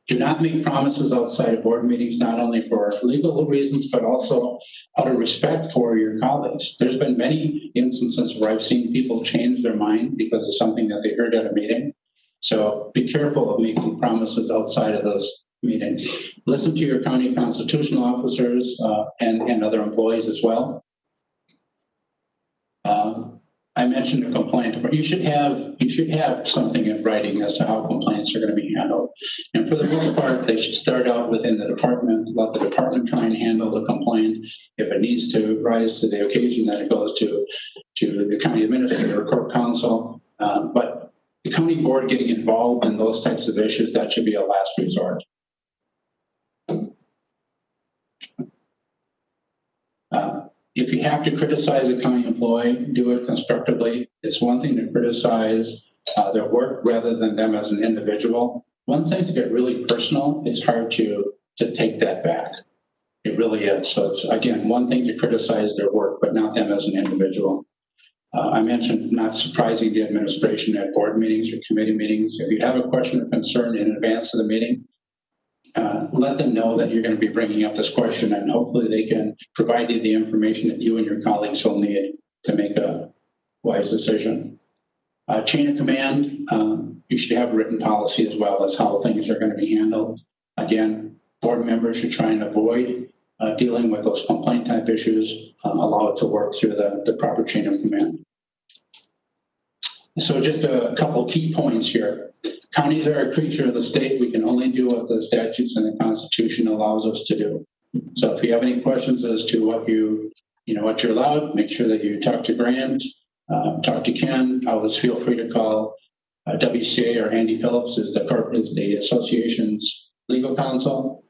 Do not make promises outside of board meetings, not only for legal reasons, but also out of respect for your colleagues. There's been many instances where I've seen people change their mind because of something that they heard at a meeting. So be careful of making promises outside of those meetings. Listen to your county constitutional officers and other employees as well. I mentioned a complaint, but you should have something in writing as to how complaints are going to be handled. And for the most part, they should start out within the department, let the department try and handle the complaint. If it needs to rise to the occasion, that it goes to the county administrator or court counsel. But the county board getting involved in those types of issues, that should be a last resort. If you have to criticize a county employee, do it constructively. It's one thing to criticize their work rather than them as an individual. Once things get really personal, it's hard to take that back. It really is. So it's, again, one thing to criticize their work, but not them as an individual. I mentioned not surprising the administration at board meetings or committee meetings. If you have a question or concern in advance of the meeting, let them know that you're going to be bringing up this question, and hopefully they can provide you the information that you and your colleagues will need to make a wise decision. Chain of command, you should have a written policy as well as how things are going to be handled. Again, board members should try and avoid dealing with those complaint type issues, allow it to work through the proper chain of command. So just a couple key points here. Counties are a creature of the state. We can only do what the statutes and the Constitution allows us to do. So if you have any questions as to what what you're allowed, make sure that you talk to Grant, talk to Ken. Always feel free to call WCA, or Andy Phillips is the association's legal counsel.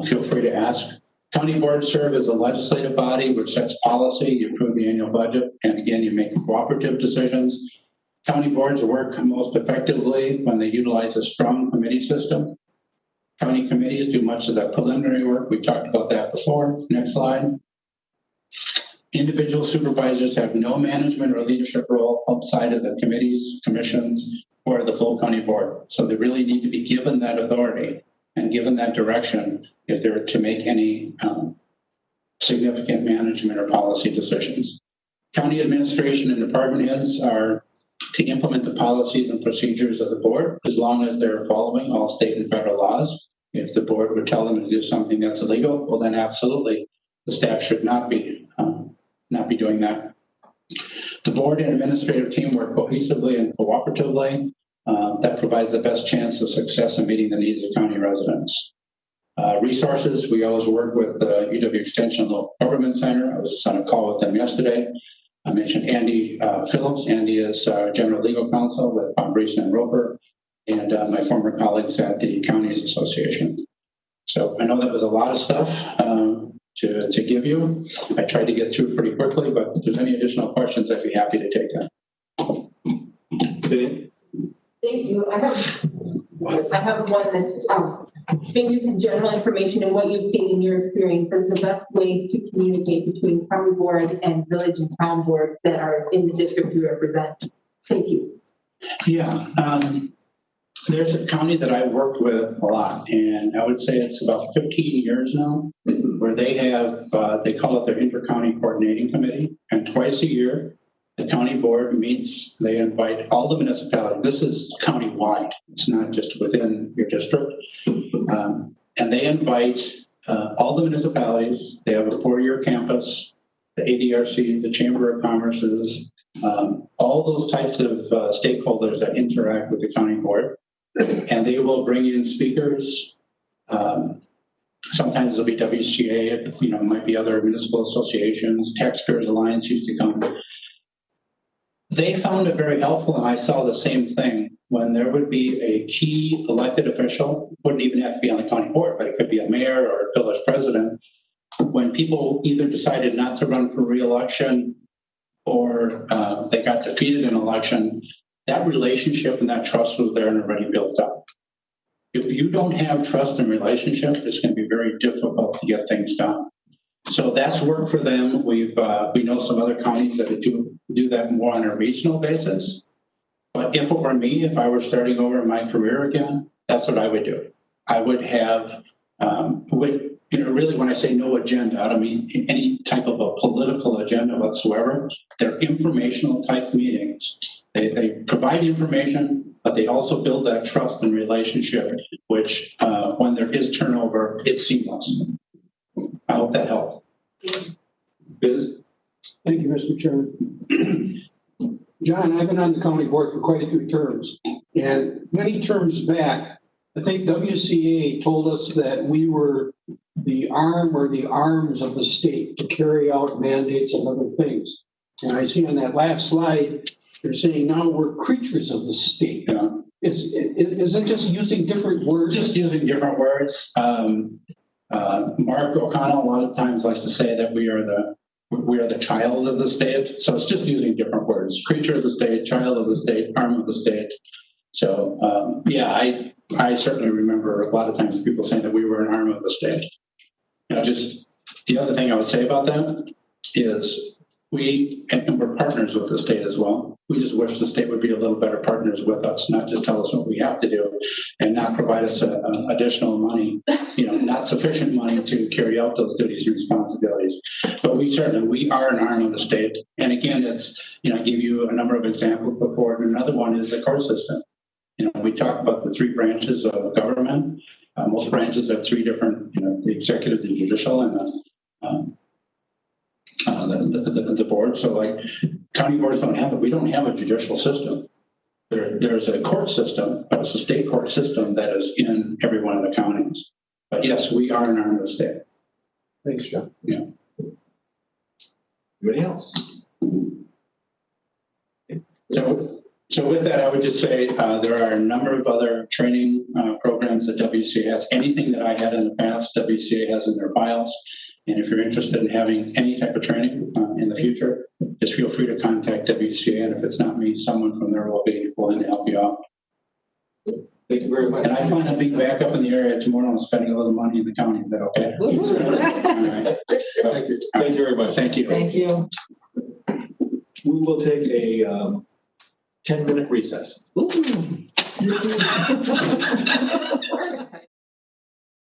Feel free to ask. County boards serve as a legislative body which sets policy, you approve the annual budget, and again, you make cooperative decisions. County boards work most effectively when they utilize a strong committee system. County committees do much of the preliminary work. We talked about that before. Next slide. Individual supervisors have no management or leadership role outside of the committees, commissions, or the full county board. So they really need to be given that authority and given that direction if they're to make any significant management or policy decisions. County administration and department heads are to implement the policies and procedures of the board as long as they're following all state and federal laws. If the board would tell them to do something that's illegal, well then absolutely the staff should not be doing that. The board and administrative team work cohesively and cooperatively. That provides the best chance of success in meeting the needs of county residents. Resources, we always work with the UW Extension Local Government Center. I was on a call with them yesterday. I mentioned Andy Phillips. Andy is General Legal Counsel with Breesen and Roper, and my former colleagues at the Counties Association. So I know that was a lot of stuff to give you. I tried to get through pretty quickly, but if there's any additional questions, I'd be happy to take them. Thank you. I have one that's maybe some general information and what you've seen in your experience is the best way to communicate between county board and village and town boards that are in the district you represent. Thank you. Yeah, there's a county that I worked with a lot, and I would say it's about 15 years now, where they have, they call it their inter-county coordinating committee, and twice a year, the county board meets, they invite all the municipalities. This is county-wide. It's not just within your district. And they invite all the municipalities. They have a 4-year campus, the ADRC, the Chamber of Commerce's, all those types of stakeholders that interact with the county board. And they will bring in speakers. Sometimes it'll be WCA, it might be other municipal associations. Taxpayers Alliance used to come. They found it very helpful, and I saw the same thing when there would be a key elected official, wouldn't even have to be on the county board, but it could be a mayor or a village president. When people either decided not to run for re-election or they got defeated in an election, that relationship and that trust was there and already built up. If you don't have trust and relationship, it's going to be very difficult to get things done. So that's work for them. We know some other counties that do that more on a regional basis. But if it were me, if I were starting over in my career again, that's what I would do. I would have, really when I say no agenda, I don't mean any type of a political agenda whatsoever. They're informational type meetings. They provide information, but they also build that trust and relationship, which when there is turnover, it's seamless. I hope that helped. Biz? Thank you, Mr. Chairman. John, I've been on the county board for quite a few terms, and many terms back, I think WCA told us that we were the arm or the arms of the state to carry out mandates and other things. And I see on that last slide, You're saying now we're creatures of the state. Yeah. Isn't just using different words? Just using different words. Mark O'Connell a lot of times likes to say that we are the child of the state. So it's just using different words. Creature of the state, child of the state, arm of the state. So yeah, I certainly remember a lot of times people saying that we were an arm of the state. Just the other thing I would say about that is and we're partners with the state as well. We just wish the state would be a little better partners with us, not just tell us what we have to do and not provide us additional money, not sufficient money to carry out those duties and responsibilities. But we are an arm of the state. And again, it's, I gave you a number of examples before. And another one is the court system. We talk about the three branches of government. Most branches have three different, the executive, the judicial, and the board. So like county boards don't have it. We don't have a judicial system. There's a court system, but it's a state court system that is in every one of the counties. But yes, we are an arm of the state. Thanks, John. Yeah. Anybody else? So with that, I would just say there are a number of other training programs that WCA has. Anything that I had in the past, WCA has in their files. And if you're interested in having any type of training in the future, just feel free to contact WCA. And if it's not me, someone from there will be willing to help you out. Thank you very much. And I plan on being back up in the area tomorrow and spending a little money in the county. Is that okay? All right. Thank you. Thank you very much. Thank you. Thank you. We will take a 10-minute recess.